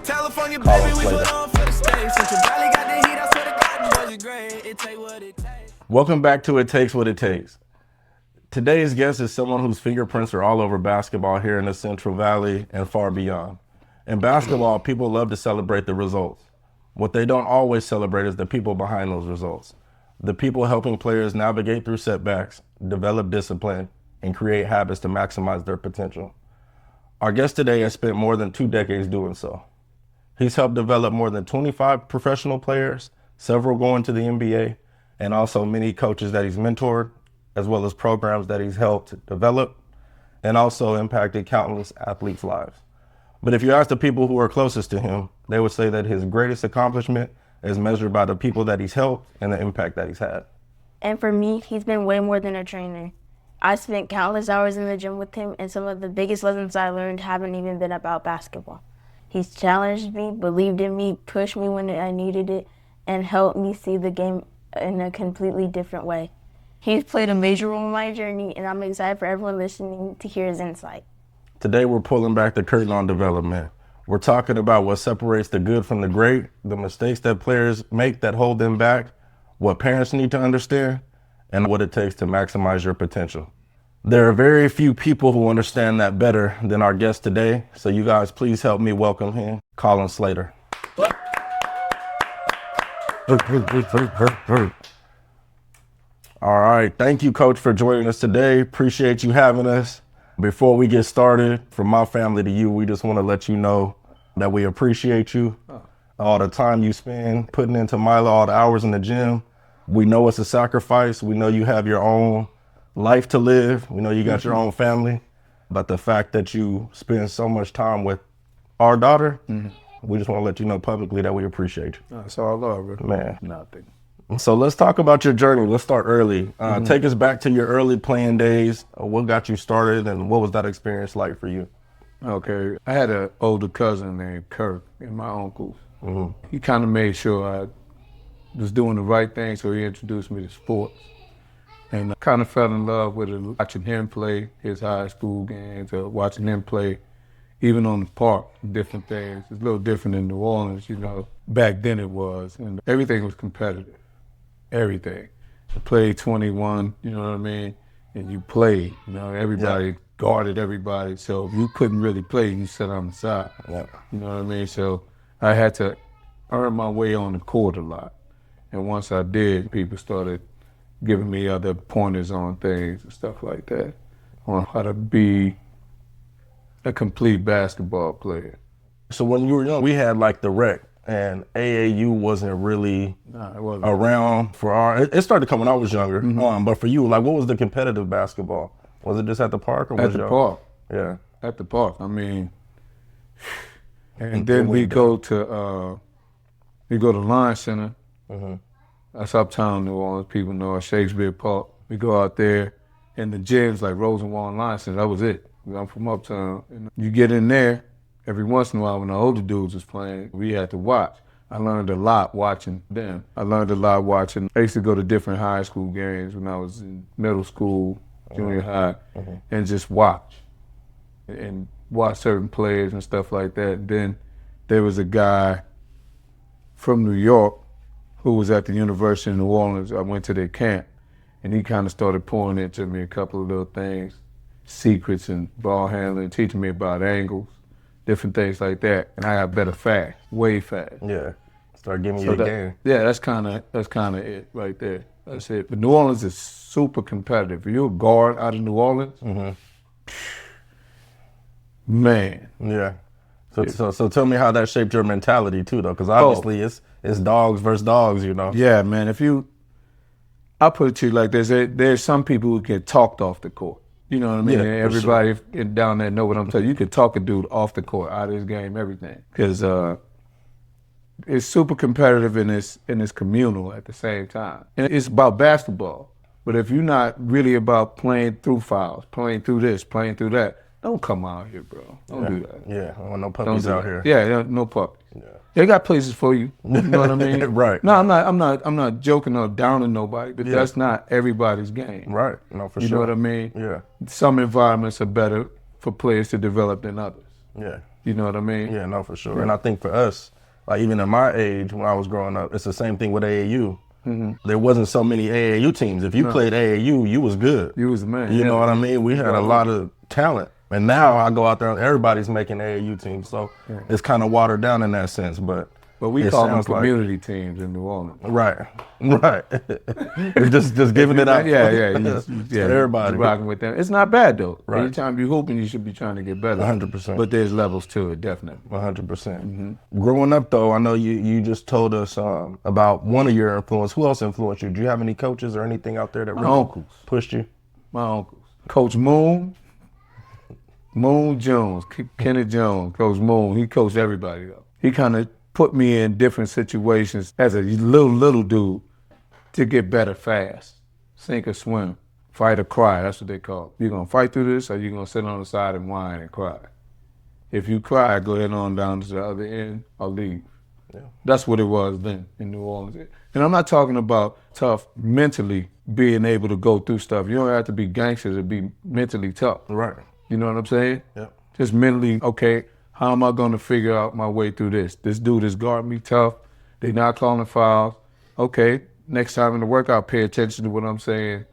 California, Colin baby, we Slater. put on for the stage. Central Valley got the heat, I swear to God, the boys are great. It take what it takes. Welcome back to It Takes What It Takes. Today's guest is someone whose fingerprints are all over basketball here in the Central Valley and far beyond. In basketball, people love to celebrate the results. What they don't always celebrate is the people behind those results. The people helping players navigate through setbacks, develop discipline, and create habits to maximize their potential. Our guest today has spent more than 2 decades doing so. He's helped develop more than 25 professional players, several going to the NBA, and also many coaches that he's mentored, as well as programs that he's helped develop, and also impacted countless athletes' lives. But if you ask the people who are closest to him, they would say that his greatest accomplishment is measured by the people that he's helped and the impact that he's had. And for me, he's been way more than a trainer. I spent countless hours in the gym with him, and some of the biggest lessons I learned haven't even been about basketball. He's challenged me, believed in me, pushed me when I needed it, and helped me see the game in a completely different way. He's played a major role in my journey, and I'm excited for everyone listening to hear his insight. Today, we're pulling back the curtain on development. We're talking about what separates the good from the great, the mistakes that players make that hold them back, what parents need to understand, and what it takes to maximize your potential. There are very few people who understand that better than our guest today, so you guys please help me welcome him, Colin Slater. All right, thank you, Coach, for joining us today. Appreciate you having us. Before we get started, from my family to you, we just want to let you know that we appreciate you, all the time you spend putting into Milo, all the hours in the gym. We know it's a sacrifice. We know you have your own life to live. We know you got your own family. But the fact that you spend so much time with our daughter, we just want to let you know publicly that we appreciate you. That's all I love, bro. Man. Nothing. So let's talk about your journey. Let's start early. Take us back to your early playing days. What got you started and what was that experience like for you? Okay, I had an older cousin named Kirk and my uncles. He kind of made sure I was doing the right thing, so he introduced me to sports. And I kind of fell in love with it, watching him play his high school games, or watching him play even on the park, different things. It's a little different in New Orleans, you know. Back then it was, and everything was competitive. Everything. I played 21, you know what I mean? And you played, you know, everybody guarded everybody. So if you couldn't really play, you sat on the side. You know what I mean? So I had to earn my way on the court a lot. And once I did, people started giving me other pointers on things and stuff like that, on how to be a complete basketball player. So when you were young, we had like the rec, and AAU wasn't really around for our, it started coming when I was younger, but for you, like what was the competitive basketball? Was it just at the park? Or at the park. Yeah. At the park, I mean, and then we go to Line Center. That's uptown New Orleans, people know it, Shakespeare Park. We go out there, and the gyms like Rosenwald and Line Center, that was it. I'm from uptown. And you get in there, every once in a while when the older dudes was playing, we had to watch. I learned a lot watching them. I learned a lot watching. I used to go to different high school games when I was in middle school, junior high, and just watch. And watch certain players and stuff like that. And then there was a guy from New York who was at the University of New Orleans. I went to their camp, and he kind of started pouring into me a couple of little things, secrets and ball handling, teaching me about angles, different things like that. And I got better fast, way fast. Yeah, start giving you a game. Yeah, that's kind of it right there. That's it. But New Orleans is super competitive. If you're a guard out of New Orleans, man. Yeah. So tell me how that shaped your mentality too, though, because obviously it's dogs versus dogs, you know. Yeah, man. I put it to you like this: there's some people who get talked off the court. You know what I mean? Yeah, everybody down there know what I'm saying. You could talk a dude off the court, out of his game, everything, because it's super competitive and it's communal at the same time. And it's about basketball. But if you're not really about playing through fouls, playing through this, playing through that, don't come out here, bro. Don't do that. Yeah, I want no puppies out here. Yeah, no puppies. Yeah. They got places for you. You know what I mean? Right. No, I'm not joking or downing nobody, but that's not everybody's game. Right. No, for sure. You know what I mean? Yeah. Some environments are better for players to develop than others. Yeah. You know what I mean? Yeah, no, for sure. And I think for us, like even at my age when I was growing up, it's the same thing with AAU. There wasn't so many AAU teams. If you played AAU, you was good. You was the man. You know what I mean? We had a lot of talent. And now I go out there and everybody's making AAU teams. So it's kind of watered down in that sense. But we call them community teams in New Orleans. Right. It's just giving it out. Yeah. Everybody. Rocking with them. It's not bad though. Right. Anytime you're hooping, you should be trying to get better. 100%. But there's levels to it, definitely. 100%. Growing up though, I know you just told us about one of your influence. Who else influenced you? Do you have any coaches or anything out there that My really uncles. pushed you? My uncles. Coach Moon Jones, Kenneth Jones, Coach Moon, he coached everybody though. He kind of put me in different situations as a little dude to get better fast. Sink or swim, fight or cry, that's what they call it. You gonna fight through this or you gonna sit on the side and whine and cry? If you cry, go ahead on down to the other end or leave. Yeah. That's what it was then in New Orleans. And I'm not talking about tough mentally being able to go through stuff. You don't have to be gangster to be mentally tough. Right. You know what I'm saying? Yeah. Just mentally, okay, how am I going to figure out my way through this? This dude is guarding me tough. They not calling fouls. Okay, next time in the workout, pay attention to what I'm saying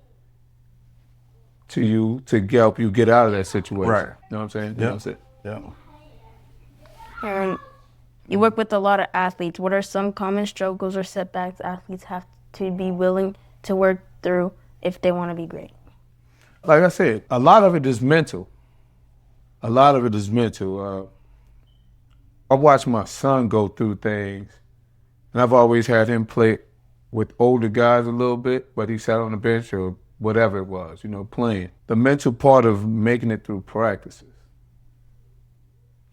to you to help you get out of that situation. Right. You know what I'm saying? Yeah. That's it. Yeah. And you work with a lot of athletes. What are some common struggles or setbacks athletes have to be willing to work through if they want to be great? Like I said, a lot of it is mental. A lot of it is mental. I watched my son go through things, and I've always had him play with older guys a little bit, but he sat on the bench or whatever it was, playing. The mental part of making it through practices.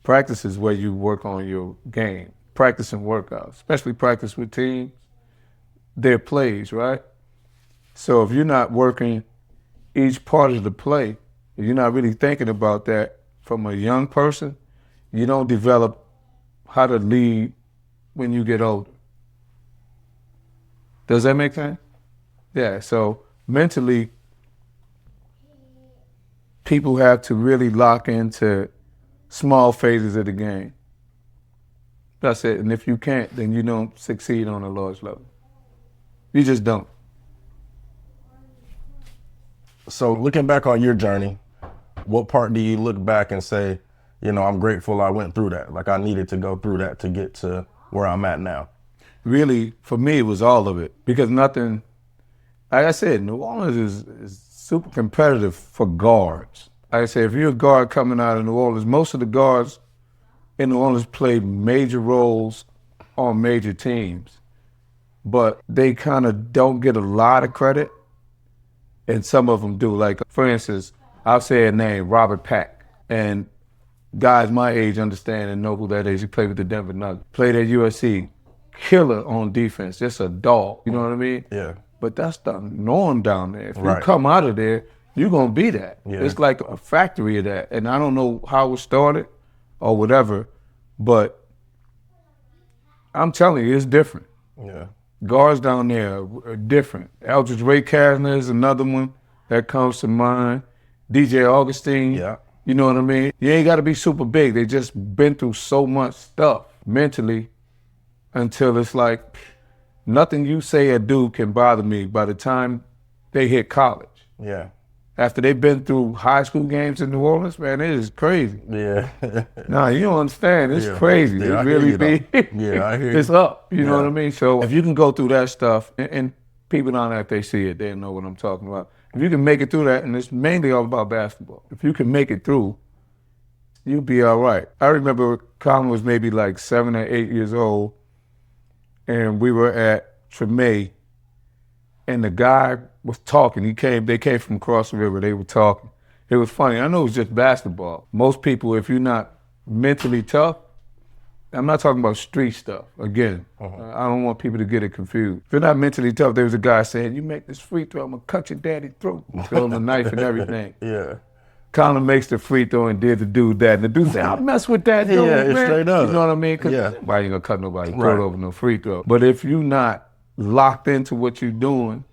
Practice is where you work on your game. Practice and workouts, especially practice with teams. They're plays, right? So if you're not working each part of the play, if you're not really thinking about that from a young person, you don't develop how to lead when you get older. Does that make sense? Yeah, so mentally, people have to really lock into small phases of the game. That's it, and if you can't, then you don't succeed on a large level. You just don't. So looking back on your journey, what part do you look back and say, I'm grateful I went through that. Like I needed to go through that to get to where I'm at now. Really, for me, it was all of it. Because nothing, like I said, New Orleans is super competitive for guards. Like I said, if you're a guard coming out of New Orleans, most of the guards in New Orleans play major roles on major teams. But they kind of don't get a lot of credit. And some of them do. Like, for instance, I'll say a name, Robert Pack. And guys my age understand and know who that is. He played with the Denver Nuggets. Played at USC. Killer on defense. Just a dog. You know what I mean? Yeah. But that's the norm down there. If you Right. come out of there, you're going to be that. Yeah. It's like a factory of that. And I don't know how it started or whatever, but I'm telling you, it's different. Yeah. Guards down there are different. Eldridge Ray Kasner is another one that comes to mind. DJ Augustine. Yeah. You know what I mean? You ain't got to be super big. They just been through so much stuff mentally until it's like nothing you say or do can bother me by the time they hit college. Yeah. After they've been through high school games in New Orleans, man, it is crazy. Yeah. Nah, you don't understand. It's Yeah. crazy. Yeah, I It hear really you, be. though. Yeah, I hear you. It's up. You know Yeah. what I mean? So if you can go through that stuff, and people down there, if they see it, they know what I'm talking about. If you can make it through that, and it's mainly all about basketball. If you can make it through, you'll be all right. I remember Colin was maybe like 7 or 8 years old, and we were at Tremay, and the guy was talking. They came from across the river. They were talking. It was funny. I know it was just basketball. Most people, if you're not mentally tough, I'm not talking about street stuff. Again, I don't want people to get it confused. If you're not mentally tough, there was a guy saying, "You make this free throw, I'm gonna cut your daddy's throat." Throwing a knife and everything. Yeah. Colin makes the free throw and did the dude that. And the dude said, "I'll mess with that dude, Yeah, it's man." straight up. You know what I mean? 'Cause Yeah. nobody ain't gonna cut nobody's Right. throat over no free throw. But if you're not locked into what you're doing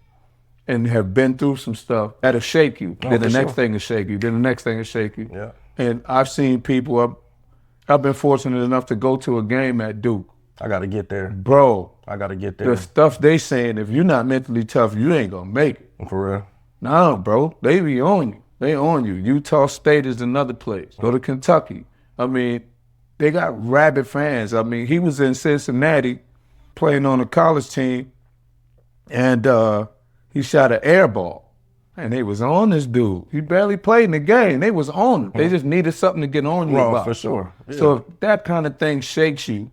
and have been through some stuff, that'll shake you. Oh, Then the for next sure. thing will shake you. Then the next thing will shake you. Yeah. And I've seen people, I've been fortunate enough to go to a game at Duke. I got to get there. Bro, I got to get there. the stuff they saying, if you're not mentally tough, you ain't gonna make it. For real. No, bro, they be on you. They on you. Utah State is another place. Go to Kentucky. I mean, they got rabid fans. I mean, he was in Cincinnati playing on a college team, and he shot an air ball. And they was on this dude. He barely played in the game. They was on him. They just needed something to get on you about. For sure. Yeah. So if that kind of thing shakes you,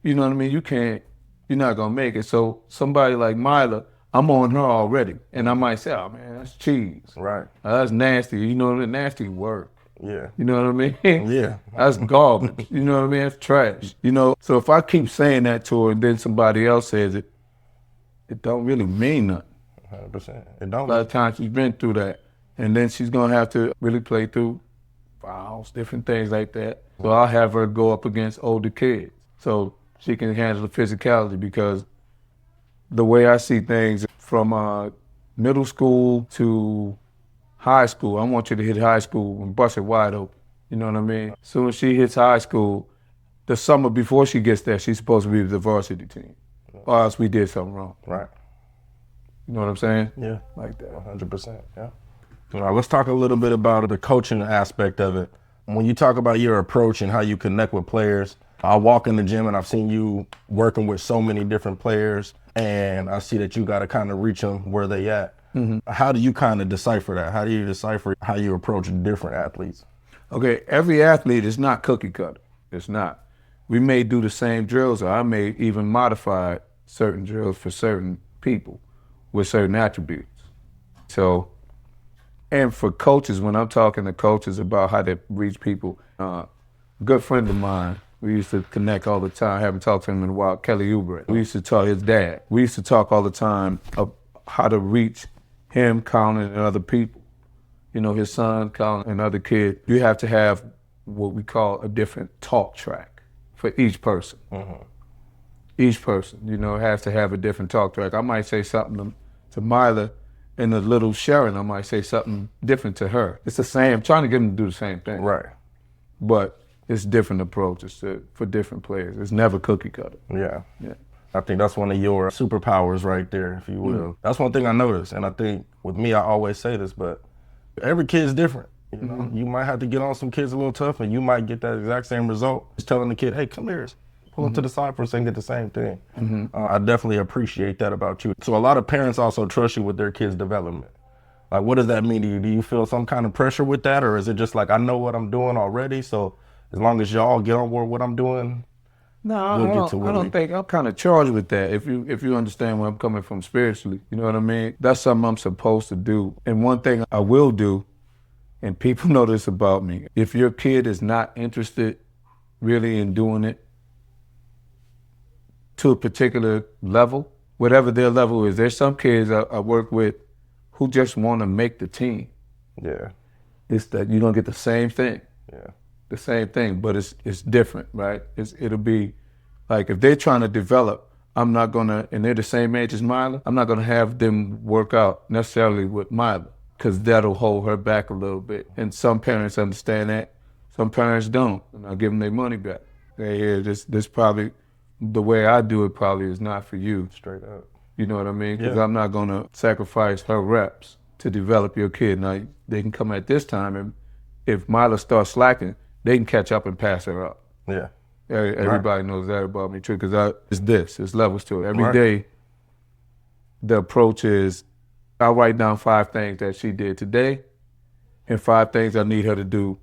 you know what I mean, you're not gonna make it. So somebody like Myla, I'm on her already. And I might say, oh man, that's cheese. Right. That's nasty. You know, the nasty work. Yeah. You know what I mean? Yeah. That's garbage. You know what I mean? That's trash. You know, so if I keep saying that to her and then somebody else says it, it don't really mean nothing. 100%. It A don't. lot of times she's been through that. And then she's gonna have to really play through fouls, different things like that. So I'll have her go up against older kids so she can handle the physicality, because the way I see things from middle school to high school, I want you to hit high school and bust it wide open. You know what I mean? As soon as she hits high school, the summer before she gets there, she's supposed to be with the varsity team. Or else we did something wrong. Right. You know what I'm saying? Yeah. Like that. 100%. Yeah. All right, let's talk a little bit about the coaching aspect of it. When you talk about your approach and how you connect with players, I walk in the gym and I've seen you working with so many different players, and I see that you got to kind of reach them where they at. Mm-hmm. How do you kind of decipher that? How do you decipher how you approach different athletes? Okay, every athlete is not cookie cutter. It's not. We may do the same drills, or I may even modify certain drills for certain people with certain attributes. So, and for coaches, when I'm talking to coaches about how to reach people, a good friend of mine, we used to connect all the time. I haven't talked to him in a while, Kelly Oubre. We used to talk, his dad. We used to talk all the time of how to reach him, Colin, and other people. You know, his son, Colin, and other kids. You have to have what we call a different talk track for each person. Mm-hmm. Each person, you know, has to have a different talk track. I might say something to Myla, and the little Sharon, I might say something different to her. It's the same, I'm trying to get them to do the same thing. Right. But it's different approaches for different players. It's never cookie cutter. Yeah. Yeah. I think that's one of your superpowers right there, if you will. Mm-hmm. That's one thing I noticed, and I think with me, I always say this, but every kid's different. You know, mm-hmm. You might have to get on some kids a little tough, and you might get that exact same result. Just telling the kid, hey, come here. Pull them to the side for a second, get the same thing. Mm-hmm. I definitely appreciate that about you. So a lot of parents also trust you with their kids' development. Like, what does that mean to you? Do you feel some kind of pressure with that, or is it just like, I know what I'm doing already, so as long as y'all get on board what I'm doing, no, I don't think I'm kind of charged with that. If you understand where I'm coming from spiritually, you know what I mean? That's something I'm supposed to do. And one thing I will do, and people know this about me, if your kid is not interested really in doing it to a particular level, whatever their level is, there's some kids I work with who just want to make the team. Yeah. It's that you're gonna get the same thing. Yeah. The same thing, but it's different, right? It'll be like, if they're trying to develop, I'm not gonna, and they're the same age as Myla, I'm not gonna have them work out necessarily with Myla, because that'll hold her back a little bit. And some parents understand that, some parents don't, and I'll give them their money back. They hear this probably, the way I do it probably is not for you. Straight up. You know what I mean? Because Yeah. I'm not gonna sacrifice her reps to develop your kid. Now, they can come at this time, and if Myla starts slacking, they can catch up and pass her up. Yeah. Everybody knows that about me too, because it's levels to it. Every Right. day, the approach is, I'll write down 5 things that she did today and 5 things I need her to do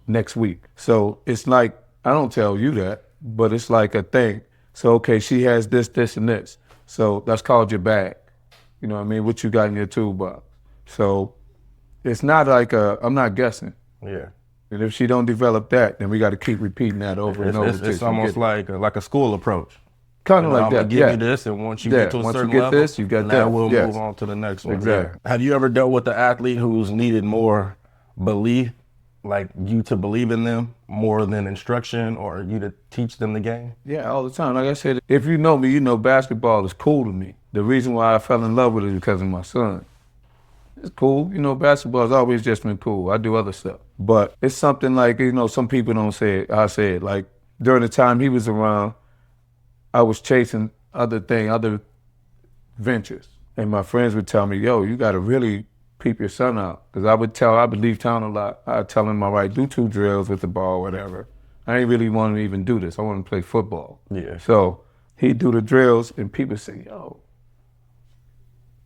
next week. So it's like, I don't tell you that, but it's like a thing. So, okay, she has this, this, and this. So that's called your bag. You know what I mean? What you got in your toolbox. So it's not like I'm not guessing. Yeah. And if she don't develop that, then we got to keep repeating that over and over. It's almost like a school approach. Kind of like that. I'm gonna give you this, and once you get to a certain you get level, this, you got now that. we'll Yes. move on to the next one. Exactly. Yeah. Have you ever dealt with the athlete who's needed more belief, like you to believe in them more than instruction, or you to teach them the game? Yeah, all the time. Like I said, if you know me, you know basketball is cool to me. The reason why I fell in love with it is because of my son. It's cool. You know, basketball has always just been cool. I do other stuff. But it's something like, some people don't say it. I say it. Like, during the time he was around, I was chasing other ventures. And my friends would tell me, yo, you got to really peep your son out. Because I would leave town a lot. I'd tell him, all right, do 2 drills with the ball, whatever. I ain't really want to even do this. I want to play football. Yeah. So he'd do the drills, and people say, yo,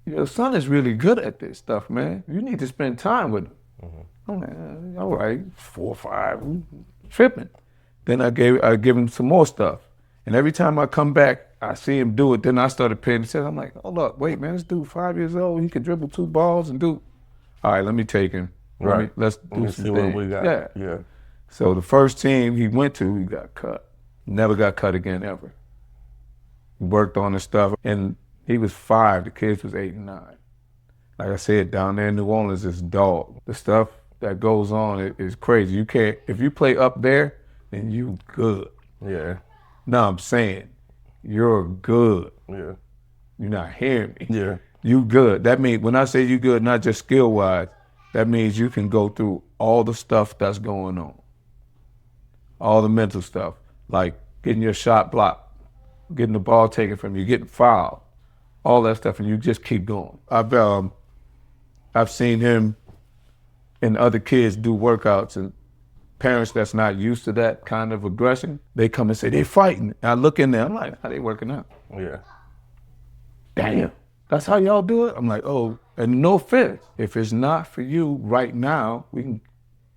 your son is really good at this stuff, man. You need to spend time with him. I'm like, all right, 4 or 5, tripping. Then I give him some more stuff. And every time I come back, I see him do it. Then I started paying attention. I'm like, hold up, wait, man, this dude 5 years old. He can dribble 2 balls and do. All right, let me take him. Right. Let's do some what things. we got. Yeah. So the first team he went to, he got cut. Never got cut again, ever. He worked on the stuff. And he was 5. The kids was 8 and 9. Like I said, down there in New Orleans, it's dog. The stuff that goes on is crazy. You can't, if you play up there, then you good. Yeah. No, I'm saying, you're good. Yeah. You're not hearing me. Yeah. You good. That means, when I say you good, not just skill-wise, that means you can go through all the stuff that's going on. All the mental stuff, like getting your shot blocked, getting the ball taken from you, getting fouled, all that stuff, and you just keep going. I've seen him and other kids do workouts, and parents that's not used to that kind of aggression, they come and say, they fighting. And I look in there, I'm like, how they working out? Yeah. Damn, that's how y'all do it? I'm like, oh, and no offense. If it's not for you right now, we can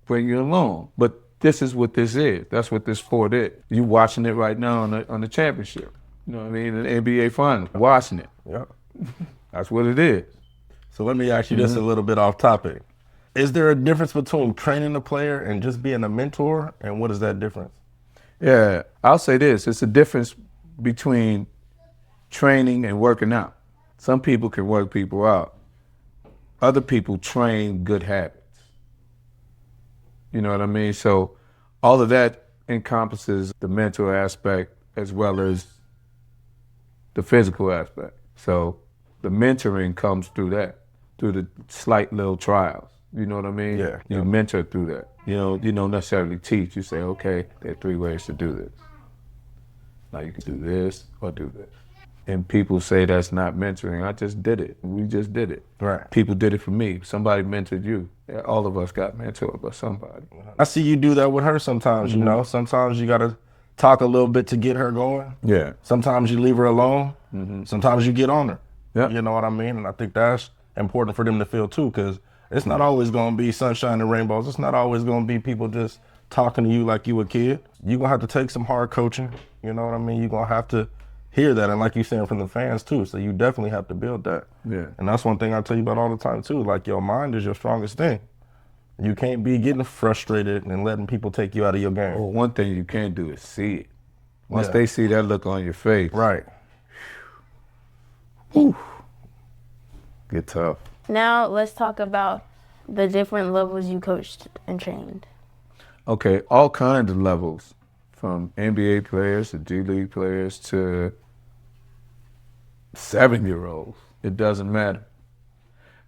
bring you along. But this is what this is. That's what this sport is. You watching it right now on the championship. You know what I mean? The NBA Finals, watching it. Yeah. That's what it is. So let me ask you this a little bit off topic. Is there a difference between training a player and just being a mentor? And what is that difference? Yeah, I'll say this. It's a difference between training and working out. Some people can work people out. Other people train good habits. You know what I mean? So all of that encompasses the mental aspect as well as the physical aspect. So the mentoring comes through that, through the slight little trials. You know what I mean? Yeah. You mentor through that. You don't necessarily teach. You say, okay, there are 3 ways to do this. Now you can do this or do this. And people say that's not mentoring. I just did it. We just did it. Right. People did it for me. Somebody mentored you. All of us got mentored by somebody. I see you do that with her sometimes, you know. Sometimes you got to talk a little bit to get her going. Yeah. Sometimes you leave her alone. Sometimes you get on her. Yeah. You know what I mean? And I think that's important for them to feel too, because it's not always going to be sunshine and rainbows. It's not always going to be people just talking to you like you a kid. You're going to have to take some hard coaching. You know what I mean? You're going to have to hear that. And like you're saying, from the fans too. So you definitely have to build that. Yeah. And that's one thing I tell you about all the time too. Like, your mind is your strongest thing. You can't be getting frustrated and letting people take you out of your game. Well, one thing you can't do is see it. Once Yeah. they see that look on your face, Right. whew, get tough. Now let's talk about the different levels you coached and trained. Okay, all kinds of levels, from NBA players to G League players to 7-year-olds. It doesn't matter.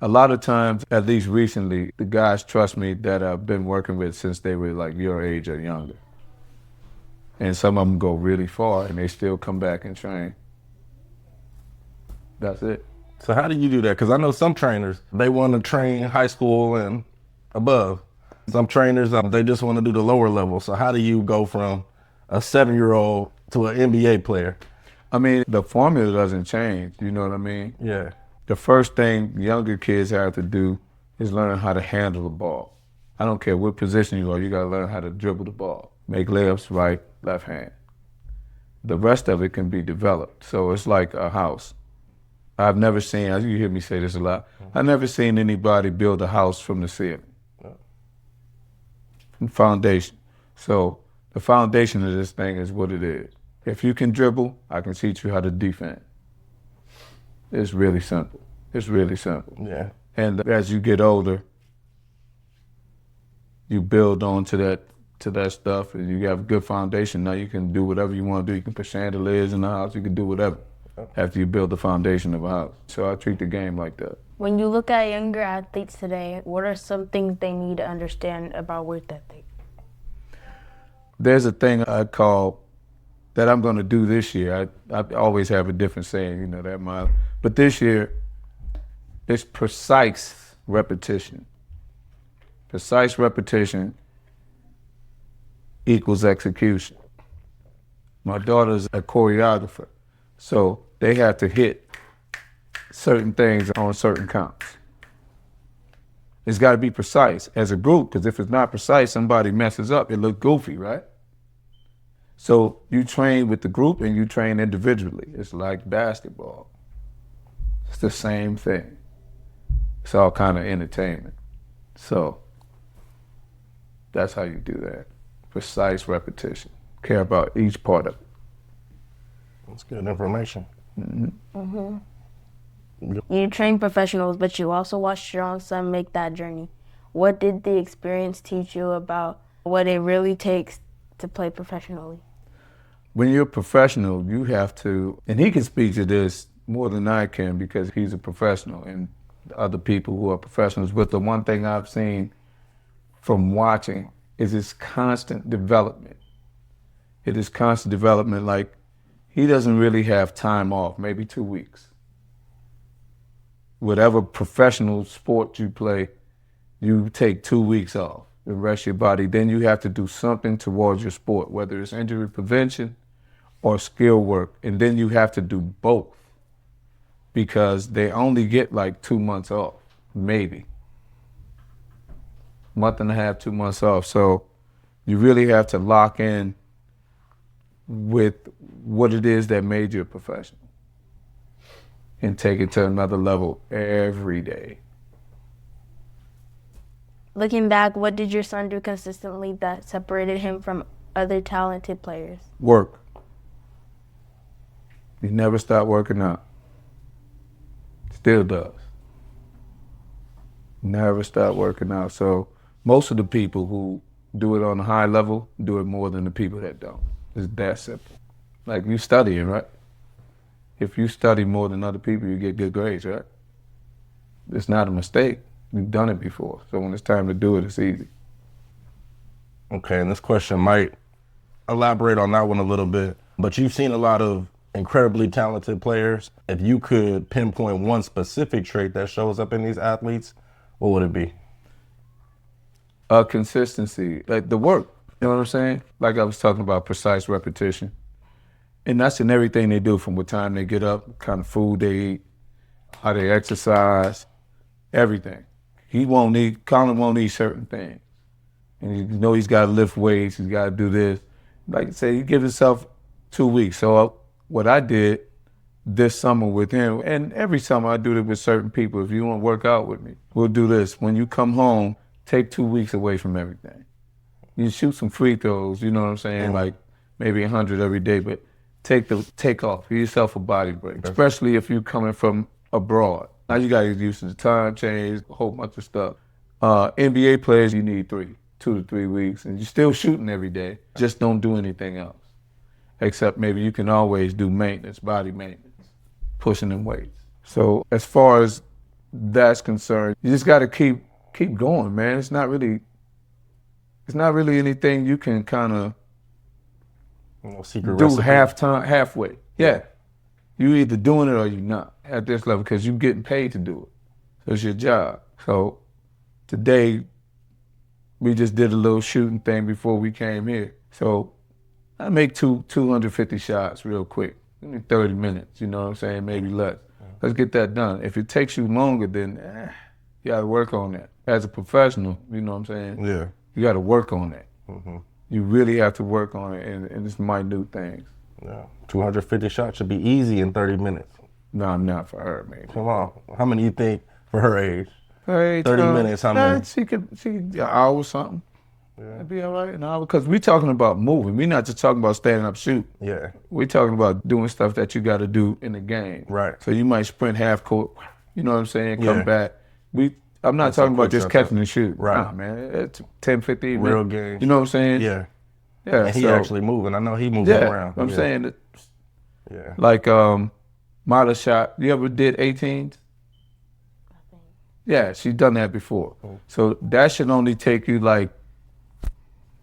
A lot of times, at least recently, the guys trust me that I've been working with since they were like your age or younger. And some of them go really far and they still come back and train. That's it. So how do you do that? Because I know some trainers, they want to train high school and above. Some trainers, they just want to do the lower level. So how do you go from a 7-year-old to an NBA player? I mean, the formula doesn't change, you know what I mean? Yeah. The first thing younger kids have to do is learn how to handle the ball. I don't care what position you are, you gotta learn how to dribble the ball. Make layups right, left hand. The rest of it can be developed. So it's like a house. I've never seen, you hear me say this a lot, I've never seen anybody build a house from the ceiling. Foundation. So the foundation of this thing is what it is. If you can dribble, I can teach you how to defend. It's really simple. It's really simple. Yeah. And as you get older, you build on to that stuff, and you have a good foundation. Now you can do whatever you want to do. You can put chandeliers in the house. You can do whatever after you build the foundation of a house. So I treat the game like that. When you look at younger athletes today, what are some things they need to understand about work ethic? There's a thing I call that I'm going to do this year. I always have a different saying, you know, but this year, it's precise repetition. Precise repetition equals execution. My daughter's a choreographer, so they have to hit certain things on certain counts. It's got to be precise as a group, because if it's not precise, somebody messes up, it looks goofy, right? So you train with the group and you train individually. It's like basketball. It's the same thing. It's all kind of entertainment. So that's how you do that. Precise repetition. Care about each part of it. That's good information. You train professionals, but you also watched your own son make that journey. What did the experience teach you about what it really takes to play professionally? When you're a professional, you have to, and he can speak to this more than I can because he's a professional and other people who are professionals. But the one thing I've seen from watching is this constant development. It is constant development. Like, he doesn't really have time off, maybe 2 weeks. Whatever professional sport you play, you take 2 weeks off and rest your body. Then you have to do something towards your sport, whether it's injury prevention or skill work. And then you have to do both because they only get like 2 months off, maybe. Month and a half, 2 months off. So you really have to lock in with what it is that made you a professional and take it to another level every day. Looking back, what did your son do consistently that separated him from other talented players? Work. He never stopped working out. Still does. Never stopped working out. So most of the people who do it on a high level do it more than the people that don't. It's that simple. Like, you studying, right? If you study more than other people, you get good grades, right? It's not a mistake. You've done it before. So when it's time to do it, it's easy. Okay, and this question might elaborate on that one a little bit, but you've seen a lot of incredibly talented players. If you could pinpoint one specific trait that shows up in these athletes, what would it be? Consistency, like the work, you know what I'm saying? Like I was talking about, precise repetition. And that's in everything they do, from what time they get up, what kind of food they eat, how they exercise, everything. Colin won't eat certain things. And you know he's got to lift weights, he's got to do this. Like I say, he gives himself 2 weeks. So what I did this summer with him, and every summer I do it with certain people. If you want to work out with me, we'll do this. When you come home, take 2 weeks away from everything. You shoot some free throws, you know what I'm saying? Like maybe 100 every day, but take off. Give yourself a body break, especially if you're coming from abroad. Now you gotta get used to the time change, a whole bunch of stuff. NBA players, you need 2 to 3 weeks, and you're still shooting every day. Just don't do anything else. Except maybe you can always do maintenance, body maintenance, pushing them weights. So as far as that's concerned, you just gotta keep going, man. It's not really anything you can kind of do halfway. Yeah. You either doing it or you're not at this level because you're getting paid to do it. So it's your job. So today, we just did a little shooting thing before we came here. So I make 250 shots real quick. Give me 30 minutes, you know what I'm saying? Maybe less. Let's get that done. If it takes you longer, then you gotta work on that. As a professional, you know what I'm saying? Yeah. You gotta work on that. Mm-hmm. You really have to work on it, and it's minute things. Yeah. 250 shots should be easy in 30 minutes. No, not for her, man. Come on. How many do you think for her age? Her age, 30 minutes, how many? She could an hour or something. Yeah. That'd be all right, an hour. Because we're talking about moving. We're not just talking about standing up shooting. Yeah. We're talking about doing stuff that you got to do in the game. Right. So you might sprint half court, you know what I'm saying, come back. I'm not talking about just catching and shoot. Right. Nah, man, it's 10, 15 minutes. Real game. You know what I'm saying? Yeah. Yeah. And he actually moving. I know he moving around. I'm saying that. Yeah. Like, model shot. You ever did 18s? Yeah, she's done that before. So that should only take you like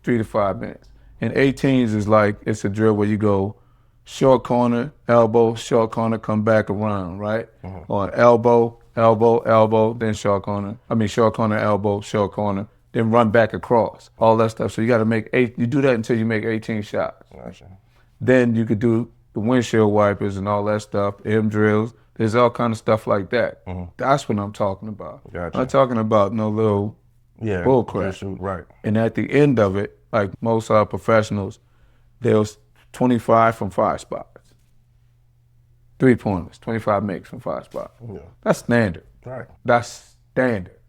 3 to 5 minutes. And 18s is like, it's a drill where you go short corner, elbow, short corner, come back around, right? Or elbow, elbow, elbow, then short corner. Short corner, elbow, short corner, then run back across. All that stuff. So you got to make you do that until you make 18 shots. Gotcha. Then you could do the windshield wipers and all that stuff, M drills. There's all kind of stuff like that. That's what I'm talking about. Gotcha. I'm not talking about no little bull crap. Right. And at the end of it, like most professionals, there's 25 from 5 spots. 3-pointers, 25 makes from 5 spots. Yeah. That's standard. Right. That's standard.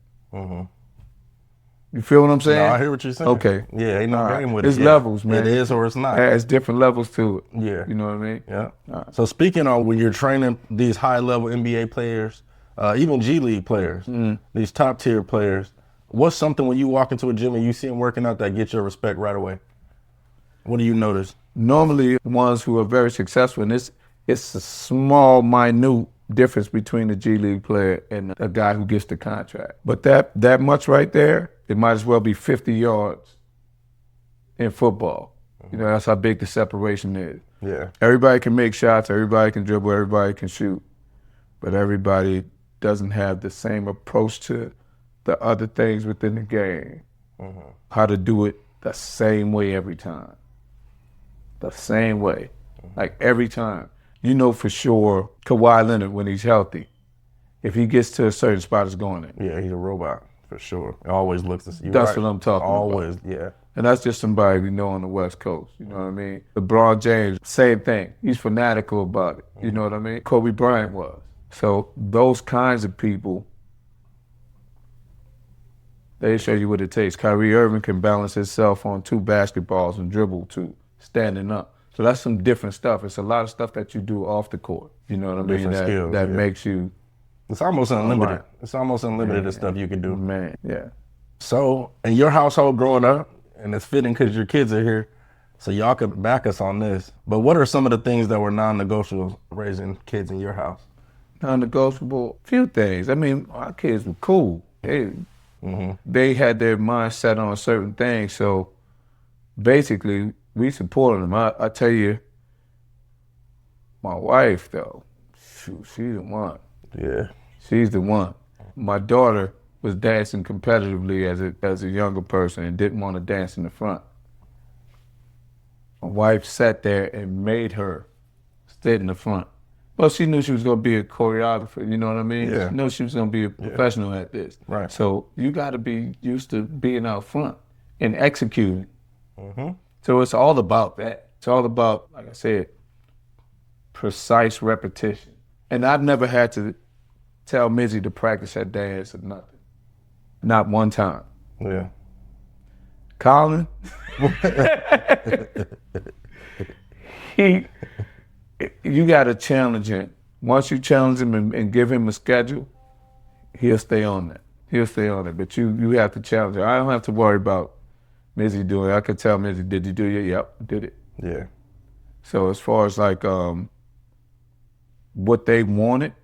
You feel what I'm saying? No, I hear what you're saying. Okay. Yeah, ain't no game with it. It's levels, man. It is or it's not. It's different levels to it. Yeah. You know what I mean? Yeah. So speaking on when you're training these high-level NBA players, even G League players, these top-tier players, what's something when you walk into a gym and you see them working out that gets your respect right away? What do you notice? Normally, ones who are very successful, and it's a small, minute difference between the G League player and a guy who gets the contract. But that much right there, it might as well be 50 yards in football. You know, that's how big the separation is. Yeah. Everybody can make shots, everybody can dribble, everybody can shoot, but everybody doesn't have the same approach to the other things within the game. How to do it the same way every time. The same way. Like every time. You know for sure Kawhi Leonard, when he's healthy, if he gets to a certain spot, it's going in. Yeah, he's a robot, for sure. It always looks the same. That's what I'm talking about. Always, yeah. And that's just somebody we know on the West Coast, you know what I mean? LeBron James, same thing. He's fanatical about it, you know what I mean? Kobe Bryant was. So those kinds of people, they show you what it takes. Kyrie Irving can balance himself on 2 basketballs and dribble 2, standing up. So that's some different stuff. It's a lot of stuff that you do off the court, you know what I mean? Different skills, that makes you... It's almost unlimited. Right. It's almost unlimited the stuff you can do. Man, yeah. So, in your household growing up, and it's fitting because your kids are here, so y'all could back us on this, but what are some of the things that were non-negotiables raising kids in your house? Non-negotiable, few things. I mean, our kids were cool. They had their mind set on certain things, so basically, we supported them. I tell you, my wife, though, shoot, she's the one. Yeah. She's the one. My daughter was dancing competitively as a younger person and didn't want to dance in the front. My wife sat there and made her sit in the front. Well, she knew she was going to be a choreographer, you know what I mean? Yeah. She knew she was going to be a professional at this. Right. So you got to be used to being out front and executing. So it's all about that. It's all about, like I said, precise repetition. And I've never had to tell Mizzy to practice her dance or nothing. Not one time. Yeah. Colin, you got to challenge him. Once you challenge him and give him a schedule, he'll stay on that. He'll stay on it. But you have to challenge him. I don't have to worry about Mizzy doing it. I could tell Mizzy, did you do it? Yep, did it. Yeah. So as far as like what they wanted,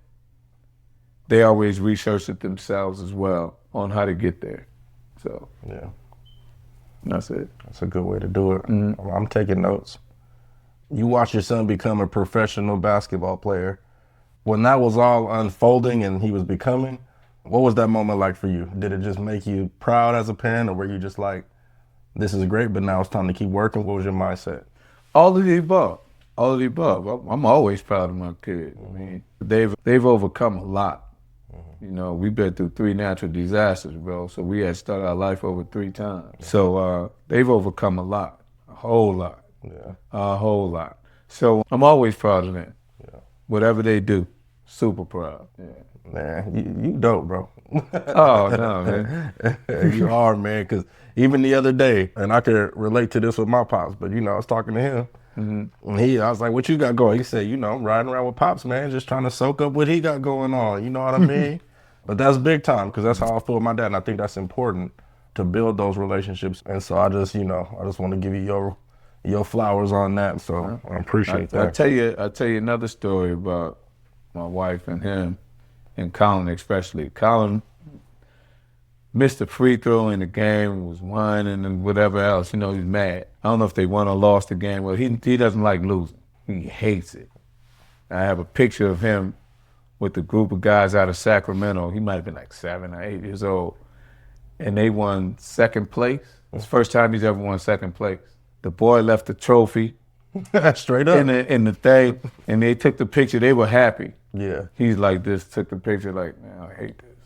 they always researched it themselves as well on how to get there. So Yeah. that's it. That's a good way to do it. I'm taking notes. You watch your son become a professional basketball player. When that was all unfolding and he was becoming, what was that moment like for you? Did it just make you proud as a parent, or were you just like, this is great, but now it's time to keep working? What was your mindset? All of the above. All of the above. I'm always proud of my kids. I mean, they've overcome a lot. You know, we've been through 3 natural disasters, bro. So we had started our life over 3 times. So they've overcome a lot, a whole lot, a whole lot. So I'm always proud of them. Yeah. Whatever they do, super proud. Yeah. Man, you dope, bro. Oh, no, man. You are, man, because even the other day, and I could relate to this with my pops, but, you know, I was talking to him, and I was like, what you got going? He said, you know, I'm riding around with Pops, man, just trying to soak up what he got going on, you know what I mean? But that's big time, because that's how I feel with my dad, and I think that's important to build those relationships. And so I just want to give you your flowers on that, so I appreciate that. I'll tell you another story about my wife and him, and Colin especially. Colin, missed a free throw in the game and was whining and whatever else. You know, he's mad. I don't know if they won or lost the game. Well, he doesn't like losing. He hates it. I have a picture of him with a group of guys out of Sacramento. He might have been like 7 or 8 years old. And they won second place. It's the first time he's ever won second place. The boy left the trophy Straight up. in the thing, and they took the picture. They were happy. Yeah. He's like this, took the picture like, man, I hate this.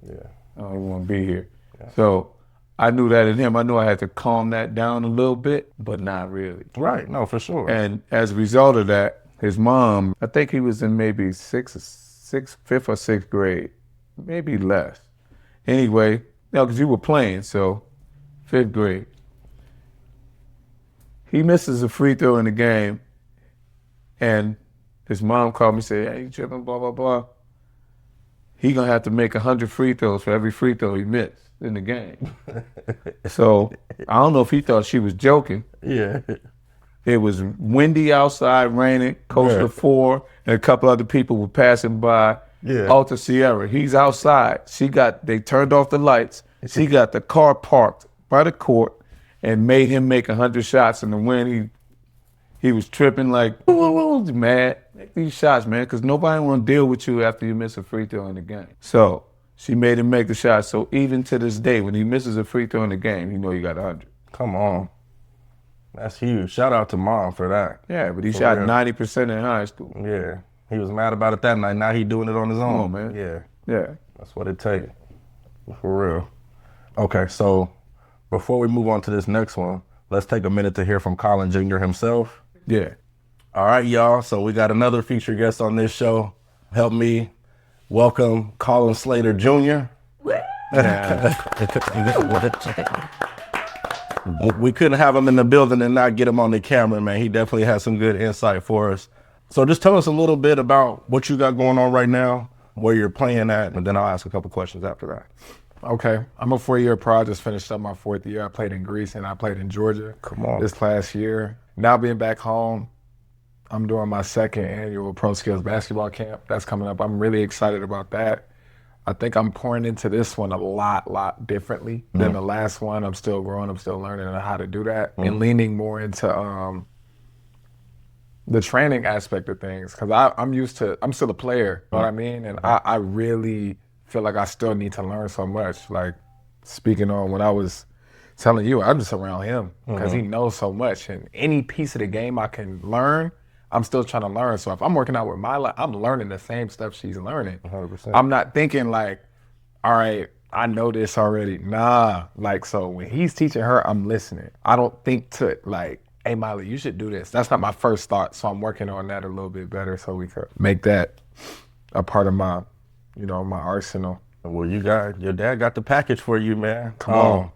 Yeah. I don't even want to be here. Yeah. So I knew that in him. I knew I had to calm that down a little bit, but not really. Right. No, for sure. And as a result of that, his mom, I think he was in maybe fifth or sixth grade, maybe less. Anyway, because you were playing, so fifth grade. He misses a free throw in the game, and his mom called me and said, hey, you tripping, blah, blah, blah. He gonna have to make 100 free throws for every free throw he missed in the game. So I don't know if he thought she was joking. Yeah. It was windy outside, raining, Coastal 4, and a couple other people were passing by. Yeah. Alta Sierra. He's outside. They turned off the lights. She got the car parked by the court and made him make 100 shots in the wind. He was tripping like, mad. Make these shots, man, because nobody want to deal with you after you miss a free throw in the game. So she made him make the shots. So even to this day, when he misses a free throw in the game, you know you got 100. Come on. That's huge. Shout out to Mom for that. Yeah, but he shot 90% in high school. Yeah. He was mad about it that night. Now he doing it on his own. Come on, man. Yeah. Yeah. That's what it takes. For real. Okay, so before we move on to this next one, let's take a minute to hear from Colin Jr. himself. Yeah. All right, y'all. So we got another featured guest on this show. Help me welcome Colin Slater Jr. We couldn't have him in the building and not get him on the camera, man. He definitely has some good insight for us. So just tell us a little bit about what you got going on right now, where you're playing at, and then I'll ask a couple questions after that. Okay. I'm a 4-year pro. I just finished up my 4th year. I played in Greece and I played in Georgia. Come on. This last year. Now being back home, I'm doing my 2nd annual Pro Skills basketball camp. That's coming up. I'm really excited about that. I think I'm pouring into this one a lot differently than the last one. I'm still growing. I'm still learning how to do that and leaning more into the training aspect of things. Because I'm still a player, you know what I mean? And I really feel like I still need to learn so much. Like speaking on when I was telling you, I'm just around him because he knows so much. And any piece of the game I can learn, I'm still trying to learn. So if I'm working out with my life, I'm learning the same stuff she's learning. 100%. I'm not thinking like, all right, I know this already. Nah, like, so when he's teaching her, I'm listening. I don't think to like, hey, Miley, you should do this. That's not my first thought. So I'm working on that a little bit better so we could make that a part of my, my arsenal. Well, your dad got the package for you, man. Come on.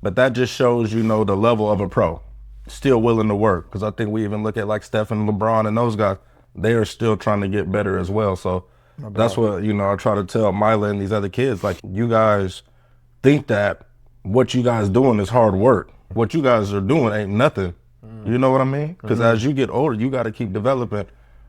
But that just shows, the level of a pro. Still willing to work. Because I think we even look at like Steph and LeBron and those guys, they are still trying to get better as well. So that's what, I try to tell Mila and these other kids, like, you guys think that what you guys doing is hard work. What you guys are doing ain't nothing. You know what I mean? Because as you get older, you got to keep developing.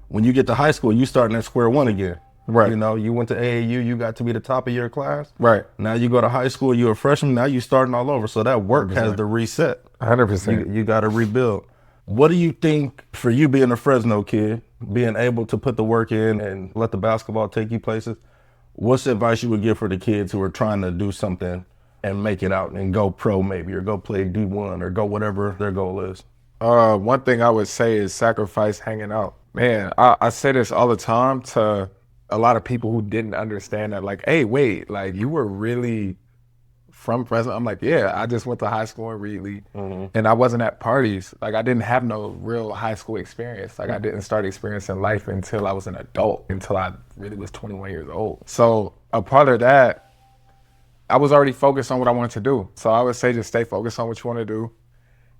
When you get to high school, you starting at square one again. Right. You went to AAU, you got to be the top of your class. Right. Now you go to high school, you're a freshman, now you starting all over. So that work 100%. Has to reset. 100%. You got to rebuild. What do you think, for you being a Fresno kid, being able to put the work in and let the basketball take you places, what's the advice you would give for the kids who are trying to do something and make it out and go pro maybe, or go play D1 or go whatever their goal is? One thing I would say is sacrifice hanging out. Man, I say this all the time to a lot of people who didn't understand that, like, hey, wait, like, you were really from Fresno? I'm like, yeah, I just went to high school in Reedley, and I wasn't at parties. Like, I didn't have no real high school experience. Like, I didn't start experiencing life until I was an adult, until I really was 21 years old. So a part of that, I was already focused on what I wanted to do. So I would say just stay focused on what you want to do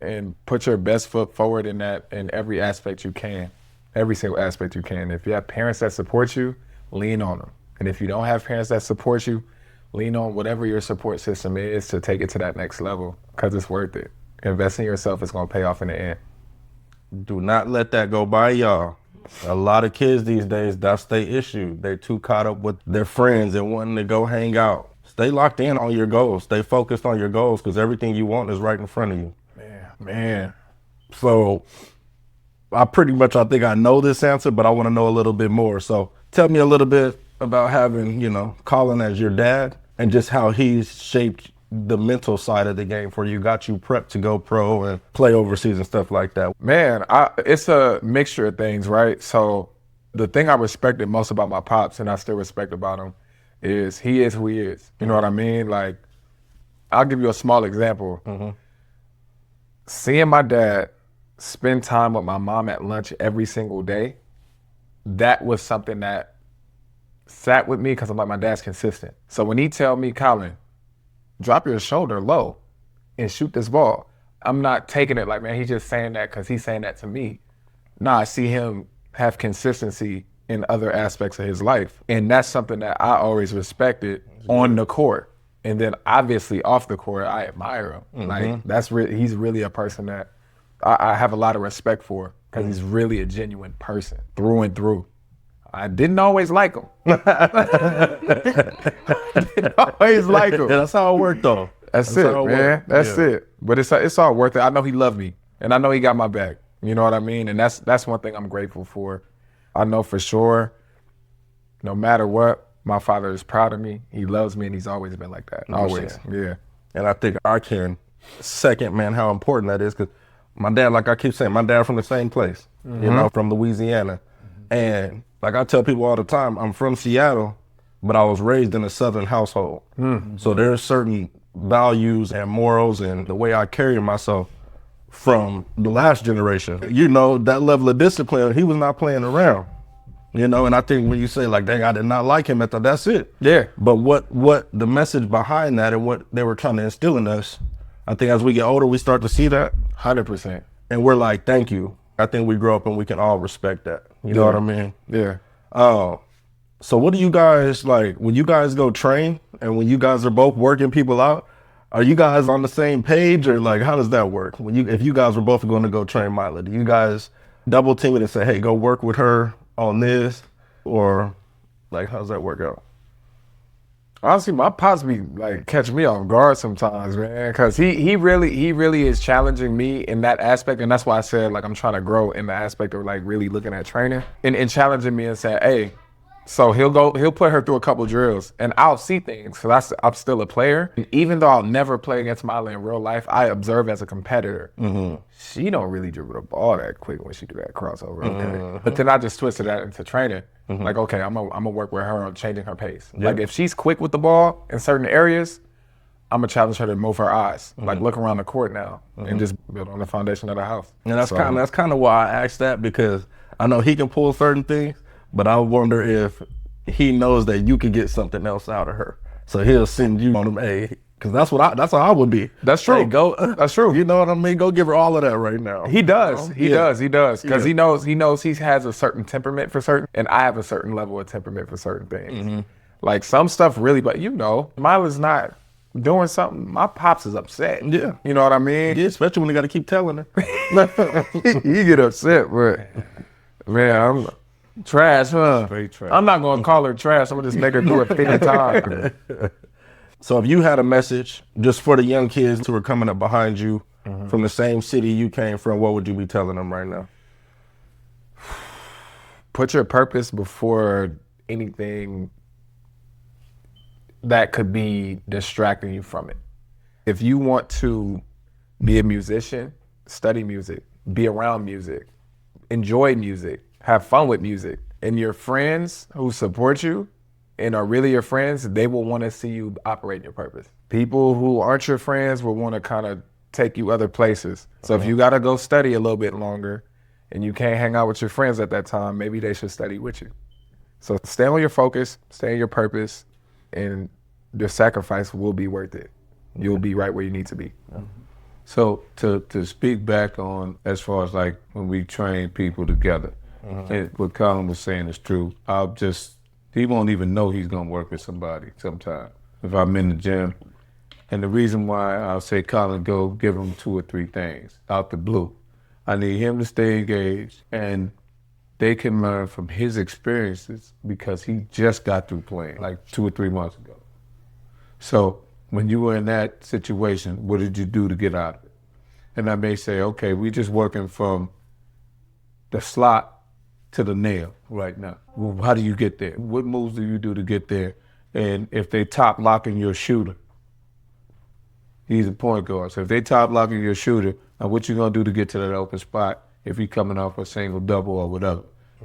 and put your best foot forward in that, in every aspect you can, every single aspect you can. If you have parents that support you, lean on them. And if you don't have parents that support you, lean on whatever your support system is to take it to that next level, because it's worth it. Invest in yourself is going to pay off in the end. Do not let that go by, y'all. A lot of kids these days, that's their issue. They're too caught up with their friends and wanting to go hang out. stay locked in on your goals. Stay focused on your goals because everything you want is right in front of you. Man. So I think I know this answer, but I want to know a little bit more. So tell me a little bit about having, Colin as your dad and just how he's shaped the mental side of the game for you, got you prepped to go pro and play overseas and stuff like that. Man, it's a mixture of things, right? So the thing I respected most about my pops, and I still respect about him, is he is who he is. You know what I mean? Like, I'll give you a small example. Seeing my dad spend time with my mom at lunch every single day, that was something that sat with me because I'm like, my dad's consistent. So when he tell me, Colin, drop your shoulder low and shoot this ball, I'm not taking it like, man, he's just saying that because he's saying that to me. Nah, I see him have consistency in other aspects of his life. And that's something that I always respected on the court. And then obviously off the court, I admire him. Like, he's really a person that I have a lot of respect for because he's really a genuine person through and through. I didn't always like him. Always like him. Yeah, that's how it worked though. That's it, man. That's it. But it's all worth it. I know he loved me, and I know he got my back. You know what I mean? And that's one thing I'm grateful for. I know for sure, no matter what, my father is proud of me. He loves me, and he's always been like that. Always, yeah. And I think I can second, man, how important that is because my dad, like I keep saying, my dad from the same place, from Louisiana. And like I tell people all the time, I'm from Seattle, but I was raised in a Southern household. So there's certain values and morals and the way I carry myself from the last generation. That level of discipline, he was not playing around. And I think when you say like, dang, I did not like him, that's it. Yeah. But what the message behind that and what they were trying to instill in us, I think as we get older, we start to see that. 100%. And we're like, thank you. I think we grow up and we can all respect that. You know what I mean? Yeah. So what do you guys like when you guys go train and when you guys are both working people out? Are you guys on the same page or like how does that work? If you guys were both going to go train Mila, do you guys double team it and say, hey, go work with her on this, or like how does that work out? Honestly, my pops be like catch me off guard sometimes, man, because he really is challenging me in that aspect, and that's why I said like I'm trying to grow in the aspect of like really looking at training and challenging me and saying, hey, so he'll put her through a couple drills, and I'll see things because I'm still a player, and even though I'll never play against Mila in real life, I observe as a competitor. She don't really dribble the ball that quick when she do that crossover, okay? But then I just twisted that into training. Like, okay, I'm gonna work with her on changing her pace. Like, if she's quick with the ball in certain areas, I'm gonna challenge her to move her eyes, like look around the court now, and just build on the foundation of the house. And that's kind of why I asked that, because I know he can pull certain things, but I wonder if he knows that you can get something else out of her, so he'll send you on them. Hey, because that's how I would be. That's true. Hey, go. That's true. You know what I mean? Go give her all of that right now. He does. He does. Because he knows he has a certain temperament for certain, and I have a certain level of temperament for certain things. Like some stuff really, but Mila's not doing something. My pops is upset. Yeah. You know what I mean? Yeah, especially when they got to keep telling her. He get upset, but man, I'm trash, huh? Straight trash. I'm not gonna call her trash. I'm gonna just make her do it 50 times. So if you had a message just for the young kids who are coming up behind you from the same city you came from, what would you be telling them right now? Put your purpose before anything that could be distracting you from it. If you want to be a musician, study music, be around music, enjoy music, have fun with music, and your friends who support you and are really your friends, they will want to see you operate your purpose. People who aren't your friends will want to kind of take you other places. So if you got to go study a little bit longer and you can't hang out with your friends at that time, maybe they should study with you. So stay on your focus, stay on your purpose, and the sacrifice will be worth it. You'll be right where you need to be. So to speak back on as far as like when we train people together, and what Colin was saying is true. He won't even know he's gonna work with somebody sometime if I'm in the gym. And the reason why I'll say, Colin, go give him 2 or 3 things out the blue. I need him to stay engaged, and they can learn from his experiences because he just got through playing like 2 or 3 months ago. So when you were in that situation, what did you do to get out of it? And I may say, okay, we just working from the slot to the nail right now. Well, how do you get there? What moves do you do to get there? And if they top locking your shooter, he's a point guard. So if they top locking your shooter, now what you gonna do to get to that open spot if he coming off a single double or whatever?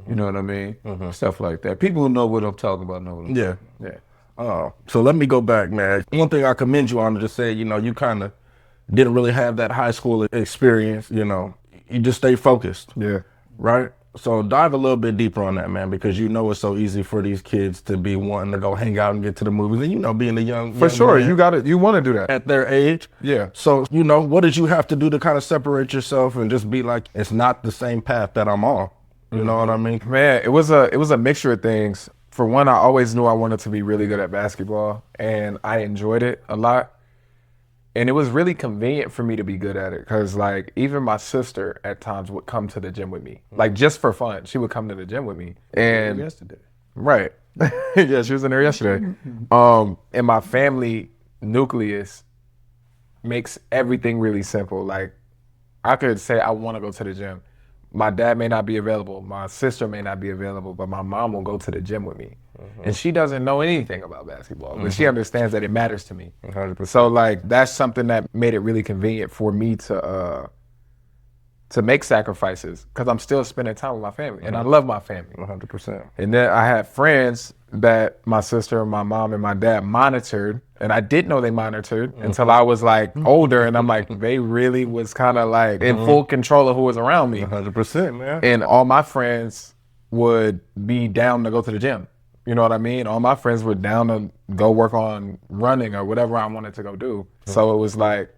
You know what I mean? Stuff like that. People who know what I'm talking about know what I'm talking about. Yeah. So let me go back, man. One thing I commend you on to just say, you kind of didn't really have that high school experience, you just stay focused. Yeah. Right? So dive a little bit deeper on that, man, because it's so easy for these kids to be wanting to go hang out and get to the movies. And being a young For sure, man you want to do that. at their age. Yeah. So, what did you have to do to kind of separate yourself and just be like, it's not the same path that I'm on? You know what I mean? Man, it was a mixture of things. For one, I always knew I wanted to be really good at basketball, and I enjoyed it a lot. And it was really convenient for me to be good at it because, like, even my sister at times would come to the gym with me, like, just for fun. She would come to the gym with me. And Yesterday. right, yeah, she was in there yesterday. And my family nucleus makes everything really simple. Like, I could say I want to go to the gym. My dad may not be available. My sister may not be available, but my mom will go to the gym with me. And she doesn't know anything about basketball, but she understands that it matters to me. 100%. So, like, that's something that made it really convenient for me to make sacrifices because I'm still spending time with my family, and I love my family. 100%. And then I had friends that my sister, my mom, and my dad monitored, and I didn't know they monitored until I was like older, and I'm like, they really was kind of like in full control of who was around me. 100%, man. And all my friends would be down to go to the gym. You know what I mean? All my friends were down to go work on running or whatever I wanted to go do. So it was like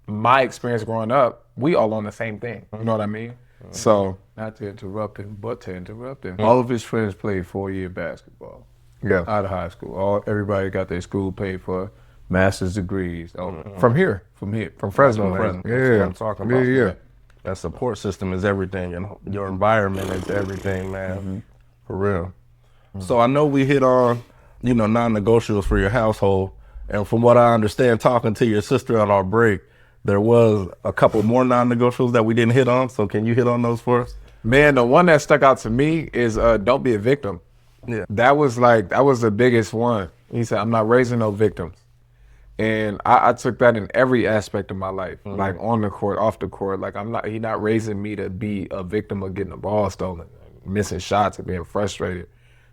my experience growing up, we all on the same thing. You know what I mean? So Not to interrupt him, but to interrupt him. All of his friends played 4-year basketball yeah, out of high school. Everybody got their school paid for, master's degrees. from here, From here. from Fresno. That's what Yeah, I'm talking about. Yeah. That support system is everything, and your environment is everything, man. For real. So I know we hit on, non-negotiables for your household, and from what I understand, talking to your sister on our break, there was a couple more non-negotiables that we didn't hit on. So can you hit on those for us? Man, the one that stuck out to me is don't be a victim. Yeah. That was the biggest one. He said, I'm not raising no victims. And I took that in every aspect of my life, like on the court, off the court. Like he not raising me to be a victim of getting the ball stolen, missing shots and being frustrated,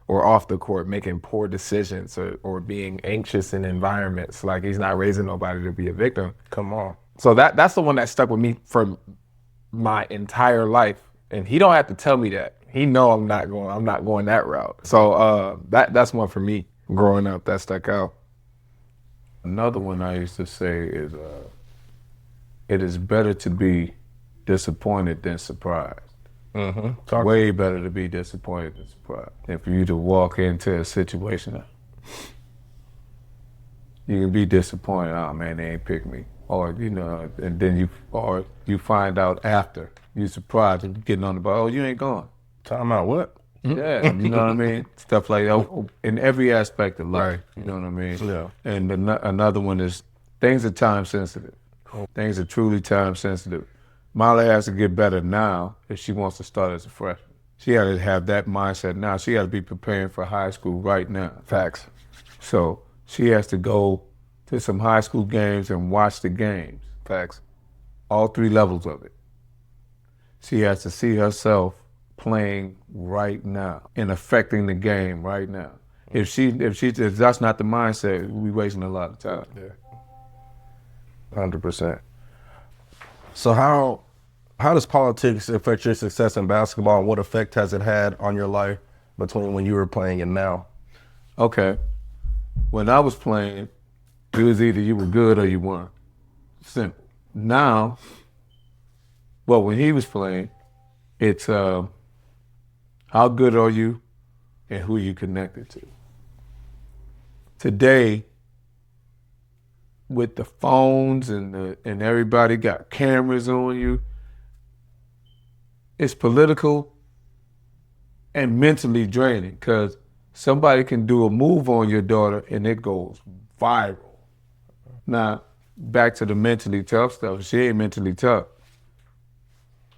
or off the court making poor decisions or being anxious in environments. Like he's not raising nobody to be a victim. Come on. So that's the one that stuck with me for my entire life. And he don't have to tell me that. He know I'm not going that route. So that's one for me growing up that stuck out. Another one I used to say is, it is better to be disappointed than surprised. Way better to be disappointed than surprised than for you to walk into a situation. You can be disappointed, oh man, they ain't pick me. Or, and then you find out after, you're surprised and getting on the ball, oh, you ain't going. Talking about what? Yeah, you know what I mean? Stuff like that in every aspect of life, you know what I mean? Yeah. And another one is things are time sensitive. Things are truly time sensitive. Molly has to get better now if she wants to start as a freshman. She had to have that mindset now. She had to be preparing for high school right now. Facts. So she has to go to some high school games and watch the games. Facts. All 3 levels of it. She has to see herself playing right now and affecting the game right now. If that's not the mindset, we're wasting a lot of time. Yeah. 100%. So how does politics affect your success in basketball, and what effect has it had on your life between when you were playing and now? Okay. When I was playing, it was either you were good or you weren't. Simple. Now, when he was playing, it's how good are you and who you connected to. Today, with the phones and everybody got cameras on you, it's political and mentally draining because somebody can do a move on your daughter and it goes viral. Now, back to the mentally tough stuff. She ain't mentally tough.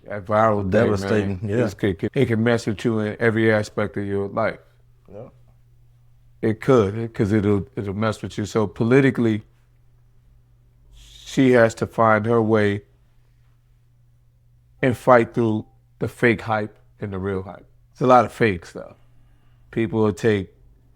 That viral thing, Devastating, man, yeah. it can mess with you in every aspect of your life. Yeah. It could, because it'll mess with you. So politically, she has to find her way and fight through the fake hype and the real hype. It's a lot of fake stuff. People will take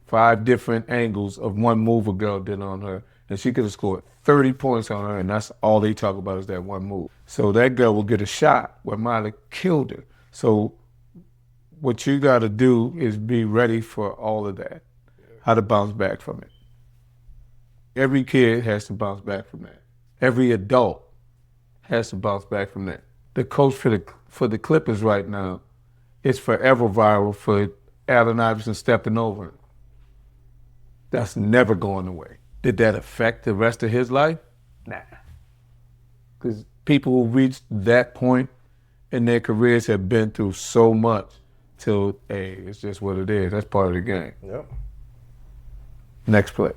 5 different angles of one move a girl did on her, and she could have scored 30 points on her, and that's all they talk about is that one move. So that girl will get a shot where Miley killed her. So what you got to do is be ready for all of that, how to bounce back from it. Every kid has to bounce back from that. Every adult has to bounce back from that. The coach for the Clippers right now is forever viral for Allen Iverson stepping over him. That's never going away. Did that affect the rest of his life? Nah. Because people who reached that point in their careers have been through so much till, hey, it's just what it is. That's part of the game. Yep. Next play.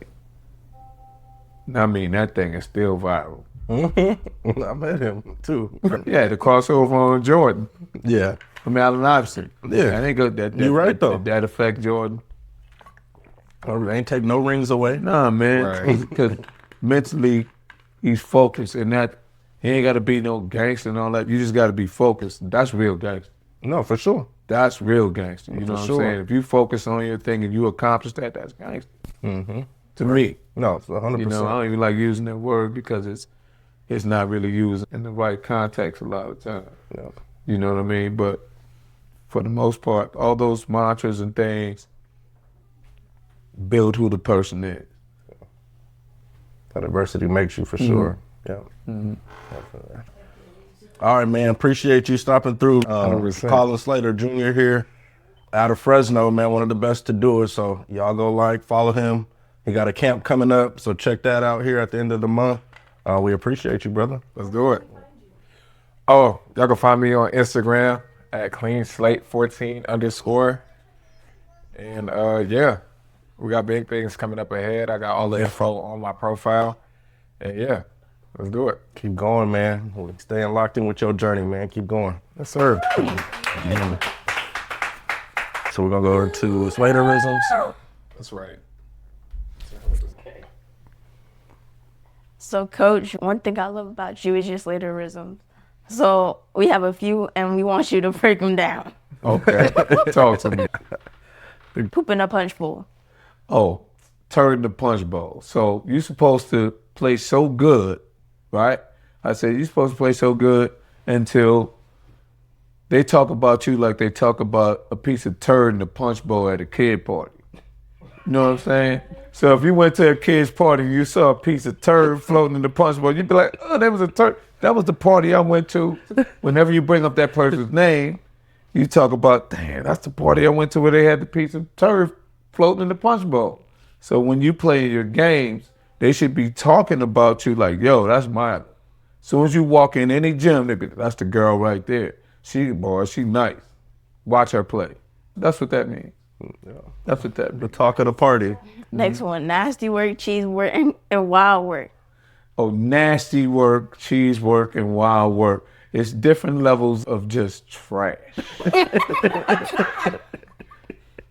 I mean, that thing is still viral. I met him too. Yeah, the crossover on Jordan Yeah. from Allen Iverson. Yeah. I think that You're right, though. Did that affect Jordan? Ain't take no rings away. Nah, man. Right. Because mentally, he's focused, and that he ain't got to be no gangster and all that. You just got to be focused. That's real gangster. No, for sure. That's real gangster. You know what sure. I'm saying? If you focus on your thing and you accomplish that, that's gangster. Mm-hmm. To me. No, it's 100%. You know, I don't even like using that word because it's not really used in the right context a lot of times. Yeah. You know what I mean? But for the most part, all those mantras and things build who the person is. That adversity makes you for sure. Yeah. Definitely. All right, man. Appreciate you stopping through. 100%. Colin Slater Jr. here out of Fresno, man. One of the best to do it. So y'all go follow him. He got a camp coming up, so check that out here at the end of the month. We appreciate you, brother. Let's do it. Oh, y'all can find me on Instagram at cleanslate14_. And yeah, we got big things coming up ahead. I got all the info on my profile. And yeah, let's do it. Keep going, man. Staying locked in with your journey, man. Keep going. Yes, sir. So we're going to go into Slaterisms. That's right. So, Coach, one thing I love about you is your Slaterisms. So we have a few, and we want you to break them down. Okay. Talk to me. Poop in a punch bowl. Oh, turn the punch bowl. So you're supposed to play so good, right? I said you're supposed to play so good until they talk about you like they talk about a piece of turd in the punch bowl at a kid party. You know what I'm saying? So if you went to a kid's party and you saw a piece of turd floating in the punch bowl, you'd be like, oh, that was a turd. That was the party I went to. Whenever you bring up that person's name, you talk about, damn, that's the party I went to where they had the piece of turd floating in the punch bowl. So when you play your games, they should be talking about you like, yo, that's Miley. As soon as you walk in any gym, they be, that's the girl right there. She nice. Watch her play. That's what that means. Yeah. That's what that means. The talk of the party. Next one, nasty work, cheese work, and wild work. Oh, nasty work, cheese work, and wild work. It's different levels of just trash.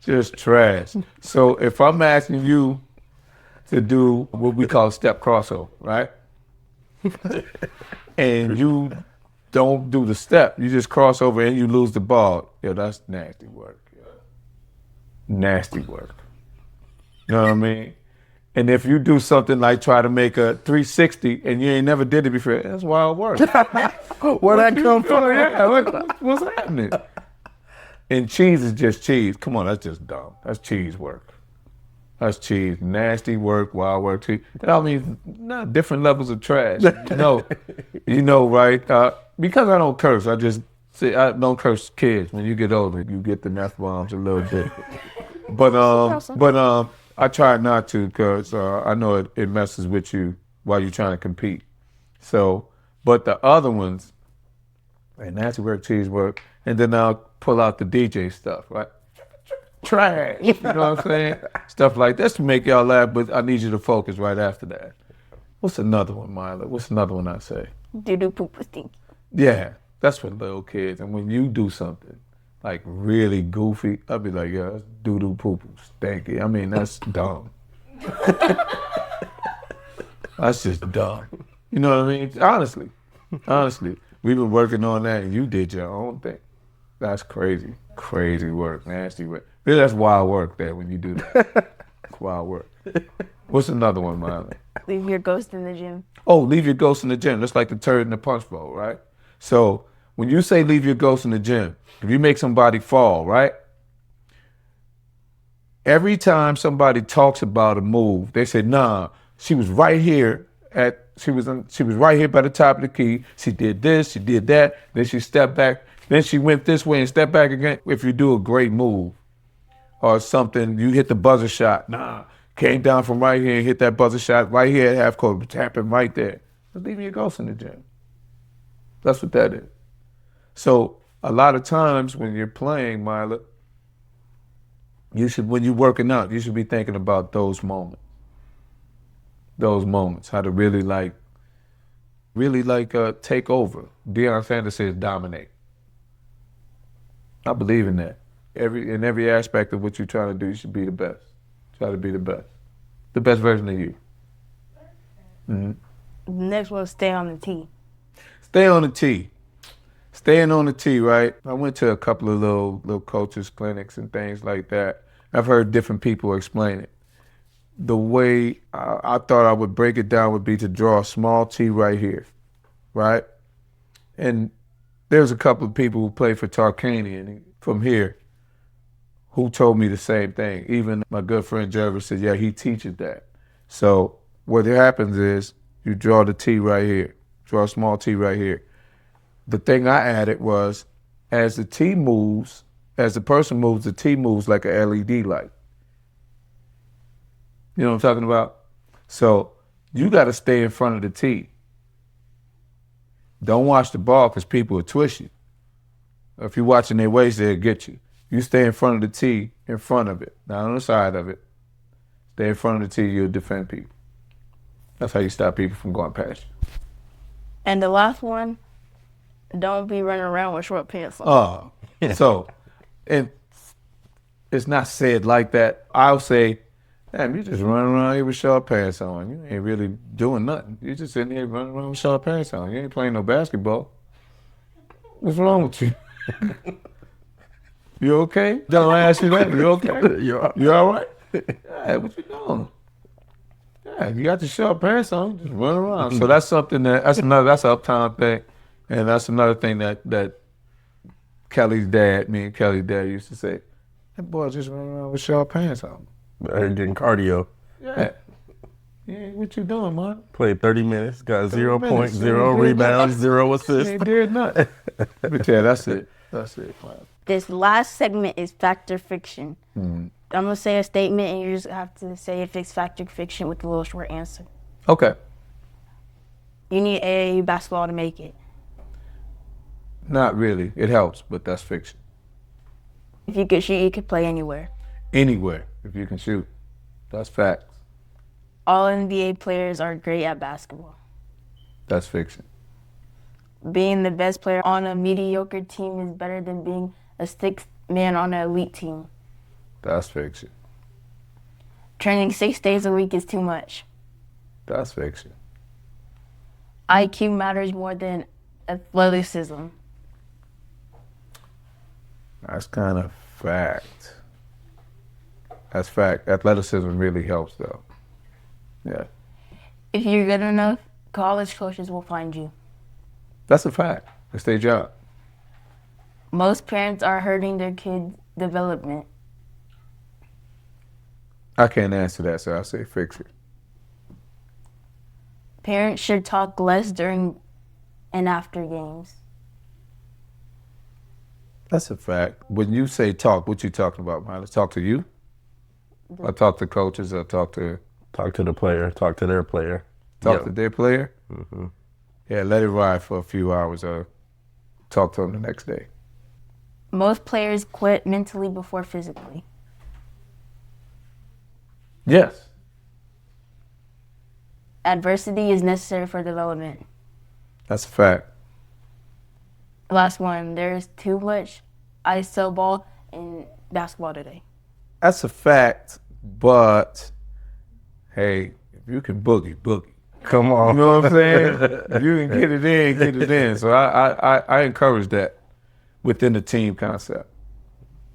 Just trash. So if I'm asking you to do what we call step crossover, right? And you don't do the step, you just cross over and you lose the ball. Yeah, that's nasty work. Yeah. Nasty work. You know what I mean? And if you do something like try to make a 360 and you ain't never did it before, that's wild work. Where'd that come from? Yeah, what's happening? And cheese is just cheese. Come on, that's just dumb. That's cheese work. That's cheese. Nasty work, wild work, cheese. That all means different levels of trash. No, you know, right? Because I don't curse, I just say I don't curse kids. When you get older, you get the F bombs a little bit. But I try not to because I know it messes with you while you're trying to compete. So, but the other ones, nasty work, cheese work, and then I'll pull out the DJ stuff, right? trash. You know what I'm saying? Stuff like that to make y'all laugh, but I need you to focus right after that. What's another one, Mila? What's another one I say? Doo-doo poop stinky. Yeah, that's for little kids. And when you do something like really goofy, I'll be like, yeah, that's doo-doo poo-poo stinky. I mean, that's dumb. That's just dumb. You know what I mean? Honestly, we've been working on that and you did your own thing. That's crazy. Crazy work, nasty work. Really, that's wild work there when you do that. It's wild work. What's another one, Miley? Leave your ghost in the gym. Oh, leave your ghost in the gym. That's like the turd in the punch bowl, right? So when you say leave your ghost in the gym, if you make somebody fall, right? Every time somebody talks about a move, they say, nah, she was right here she was right here by the top of the key. She did this, she did that, then she stepped back, then she went this way and stepped back again. If you do a great move or something, you hit the buzzer shot, nah, came down from right here and hit that buzzer shot right here at half court, tapping right there. Just leave your ghost in the gym. That's what that is. So a lot of times when you're playing, Mila, when you're working out, you should be thinking about those moments. Those moments, how to really take over. Deion Sanders says dominate. I believe in that. In every aspect of what you're trying to do, you should be the best. Try to be the best. The best version of you. Mm-hmm. The next one, stay on the tee. Stay on the tee. Staying on the tee, right? I went to a couple of little coaches' clinics and things like that. I've heard different people explain it. The way I thought I would break it down would be to draw a small tee right here, right? And there's a couple of people who play for Tarkanian from here who told me the same thing. Even my good friend Jervis said, yeah, he teaches that. So what happens is you draw the tee right here, draw a small tee right here. The thing I added was as the tee moves, as the person moves, the tee moves like a LED light. You know what I'm talking about? So you got to stay in front of the tee. Don't watch the ball because people will twist you. If you're watching their waist, they'll get you. You stay in front of the tee, in front of it, not on the side of it. Stay in front of the tee, you'll defend people. That's how you stop people from going past you. And the last one, don't be running around with short pants on. And it's not said like that. I'll say, damn, you just running around here with short pants on. You ain't really doing nothing. You just sitting here running around with short pants on. You ain't playing no basketball. What's wrong with you? You okay? Don't ask you that. You okay? You all right? Yeah, what you doing? Yeah, you got the short pants on, just run around. So that's something that's an uptown thing. And that's another thing that me and Kelly's dad used to say, that boy just running around with short pants on. Getting cardio. Yeah. Yeah, what you doing, man? Played 30 minutes, got 0 points, 0 rebounds, 0 assists. Ain't did nothing. Let me tell you, that's it. That's it, man. This last segment is fact or fiction. Mm-hmm. I'm going to say a statement and you just have to say if it's fact or fiction with a little short answer. Okay. You need AAU basketball to make it. Not really. It helps, but that's fiction. If you could shoot, you could play anywhere. Anywhere, if you can shoot. That's facts. All NBA players are great at basketball. That's fiction. Being the best player on a mediocre team is better than being a sixth man on an elite team. That's fiction. Training 6 days a week is too much. That's fiction. IQ matters more than athleticism. That's kind of fact. That's fact. Athleticism really helps, though. Yeah. If you're good enough, college coaches will find you. That's a fact. It's their job. Most parents are hurting their kids' development. I can't answer that, so I say fiction. Parents should talk less during and after games. That's a fact. When you say talk, what you talking about, Miles? Talk to you? I talk to coaches, I talk to the player, talk to their player. To their player? Mm-hmm. Yeah, let it ride for a few hours or talk to them the next day. Most players quit mentally before physically. Yes. Adversity is necessary for development. That's a fact. Last one, there's too much ISO ball in basketball today. That's a fact, but hey, if you can boogie, boogie. Come on. You know what I'm saying? If you can get it in, get it in. So I encourage that within the team concept.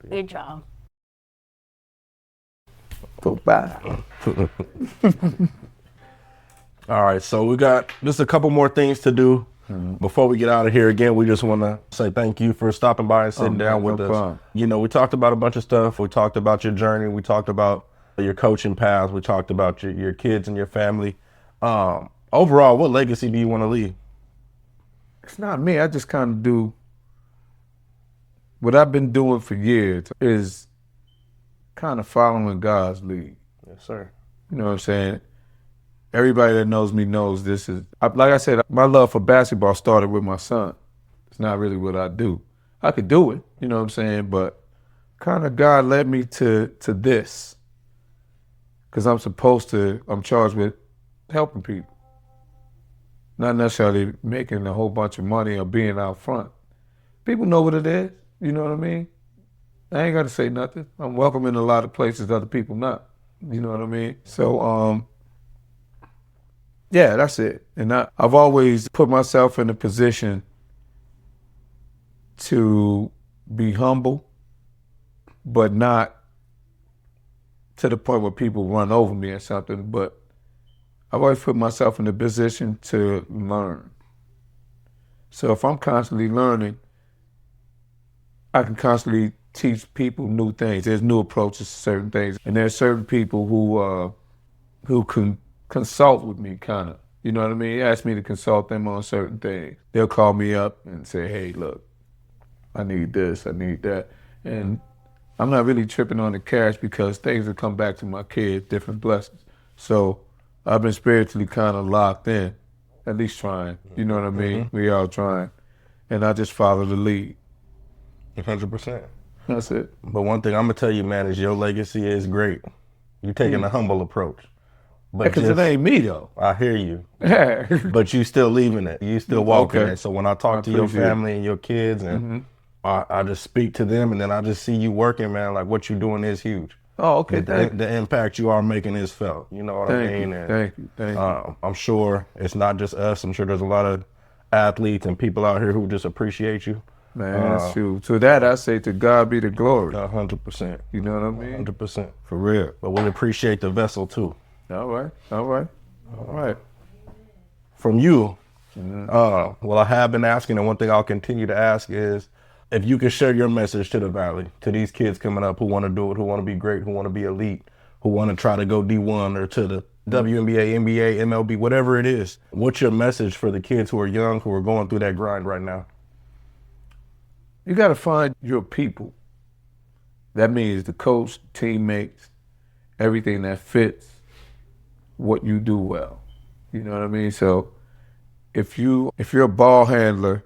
Good job. Goodbye. All right, so we got just a couple more things to do. Before we get out of here, again, we just want to say thank you for stopping by and sitting down with us. Problem. You know, we talked about a bunch of stuff. We talked about your journey. We talked about your coaching path. We talked about your kids and your family. Overall, what legacy do you want to leave? It's not me. I just kind of do what I've been doing for years is kind of following God's lead. Yes, sir. You know what I'm saying? Everybody that knows me knows this is, like I said, my love for basketball started with my son. It's not really what I do. I could do it, you know what I'm saying? But kind of God led me to this because I'm charged with helping people. Not necessarily making a whole bunch of money or being out front. People know what it is, you know what I mean? I ain't got to say nothing. I'm welcome in a lot of places other people not, you know what I mean? So, yeah, that's it. And I've always put myself in a position to be humble, but not to the point where people run over me or something. But I've always put myself in a position to learn. So if I'm constantly learning, I can constantly teach people new things. There's new approaches to certain things. And there's certain people who can consult with me, kind of. You know what I mean? Ask me to consult them on certain things. They'll call me up and say, hey, look, I need this, I need that. And I'm not really tripping on the cash because things will come back to my kids, different blessings. So I've been spiritually kind of locked in, at least trying. You know what I mean? We all trying. And I just follow the lead. 100%. That's it. But one thing I'm going to tell you, man, is your legacy is great. You're taking a humble approach. Because it ain't me, though. I hear you. Yeah. But you still leaving it. You still walking Okay. it. So when I talk to your family and your kids, and I just speak to them, and then I just see you working, man, like what you're doing is huge. Oh, okay, thank you. The impact you are making is felt. You know what I mean? Thank you. I'm sure it's not just us. I'm sure there's a lot of athletes and people out here who just appreciate you. Man, that's true. To that, I say to God be the glory. 100%. You know what I mean? 100%. For real. But we appreciate the vessel too. All right. From you, well, I have been asking, and one thing I'll continue to ask is if you could share your message to the Valley, to these kids coming up who want to do it, who want to be great, who want to be elite, who want to try to go D1 or to the WNBA, NBA, MLB, whatever it is. What's your message for the kids who are young, who are going through that grind right now? You got to find your people. That means the coach, teammates, everything that fits what you do well. You know what I mean? So if you're a ball handler,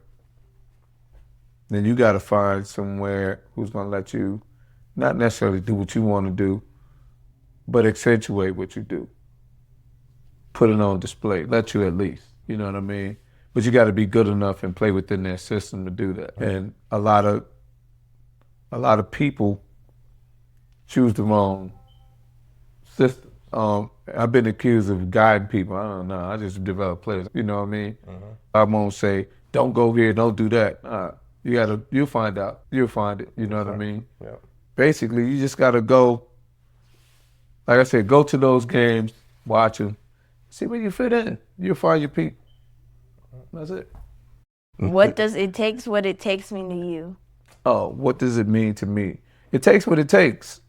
then you got to find somewhere who's going to let you not necessarily do what you want to do, but accentuate what you do. Put it on display, let you at least, you know what I mean? But you got to be good enough and play within their system to do that. And a lot of people choose the wrong system. I've been accused of guiding people. I don't know. I just develop players. You know what I mean? I won't say, don't go here, don't do that. You'll find out. You'll find it. You know what I mean? Yeah. Basically, you just got to go, like I said, go to those games, watch them, see where you fit in. You'll find your people. That's it. What does it takes what it takes mean to you? Oh, what does it mean to me? It takes what it takes.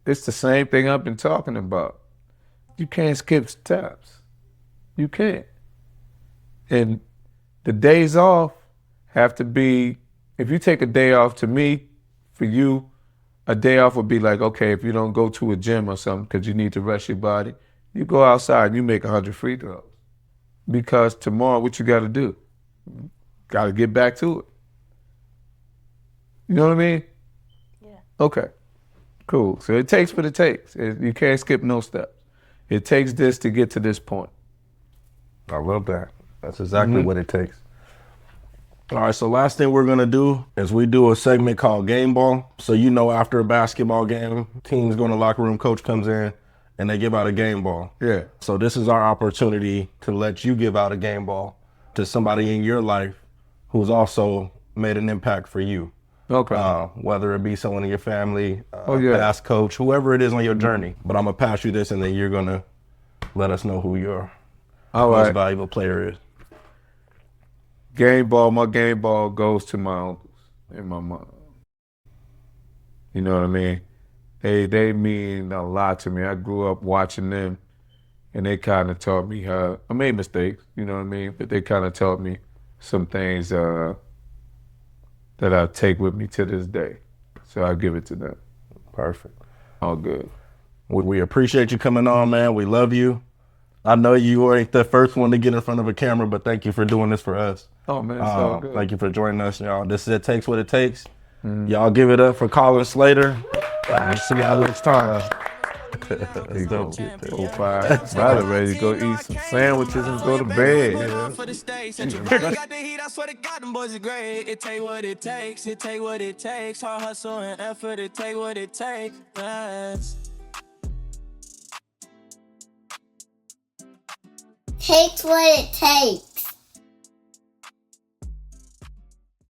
It's the same thing I've been talking about. You can't skip steps. You can't. And the days off have to be, if you take a day off, to me, for you, a day off would be like, okay, if you don't go to a gym or something because you need to rest your body, you go outside and you make 100 free throws. Because tomorrow, what you got to do? Got to get back to it. You know what I mean? Yeah. Okay. Cool. So it takes what it takes. You can't skip no steps. it takes this to get to this point. I love that. That's exactly what it takes. All right, so last thing we're gonna do is we do a segment called Game Ball. So after a basketball game, teams go in the locker room, coach comes in, and they give out a game ball. Yeah. So this is our opportunity to let you give out a game ball to somebody in your life who's also made an impact for you. Okay. Whether it be someone in your family, yeah. past coach, whoever it is on your journey. But I'm gonna pass you this, and then you're gonna let us know who your most valuable player is. Game ball, my game ball goes to my uncles and my mom. You know what I mean? They mean a lot to me. I grew up watching them, and they kind of taught me how. I made mistakes, you know what I mean? But they kind of taught me some things that I take with me to this day. So I give it to them. Perfect. All good. We appreciate you coming on, man. We love you. I know you ain't the first one to get in front of a camera, but thank you for doing this for us. Oh, man, it's all good. Thank you for joining us, y'all. This is It Takes What It Takes. Y'all give it up for Colin Slater. See y'all next time. Let's go. 05. About ready to go eat some sandwiches and go to bed. For the stage, got the heat, I swear to God, them boys are great. It take what it takes, it take what it takes. Hard hustle and effort, it take what it takes. Takes what it takes.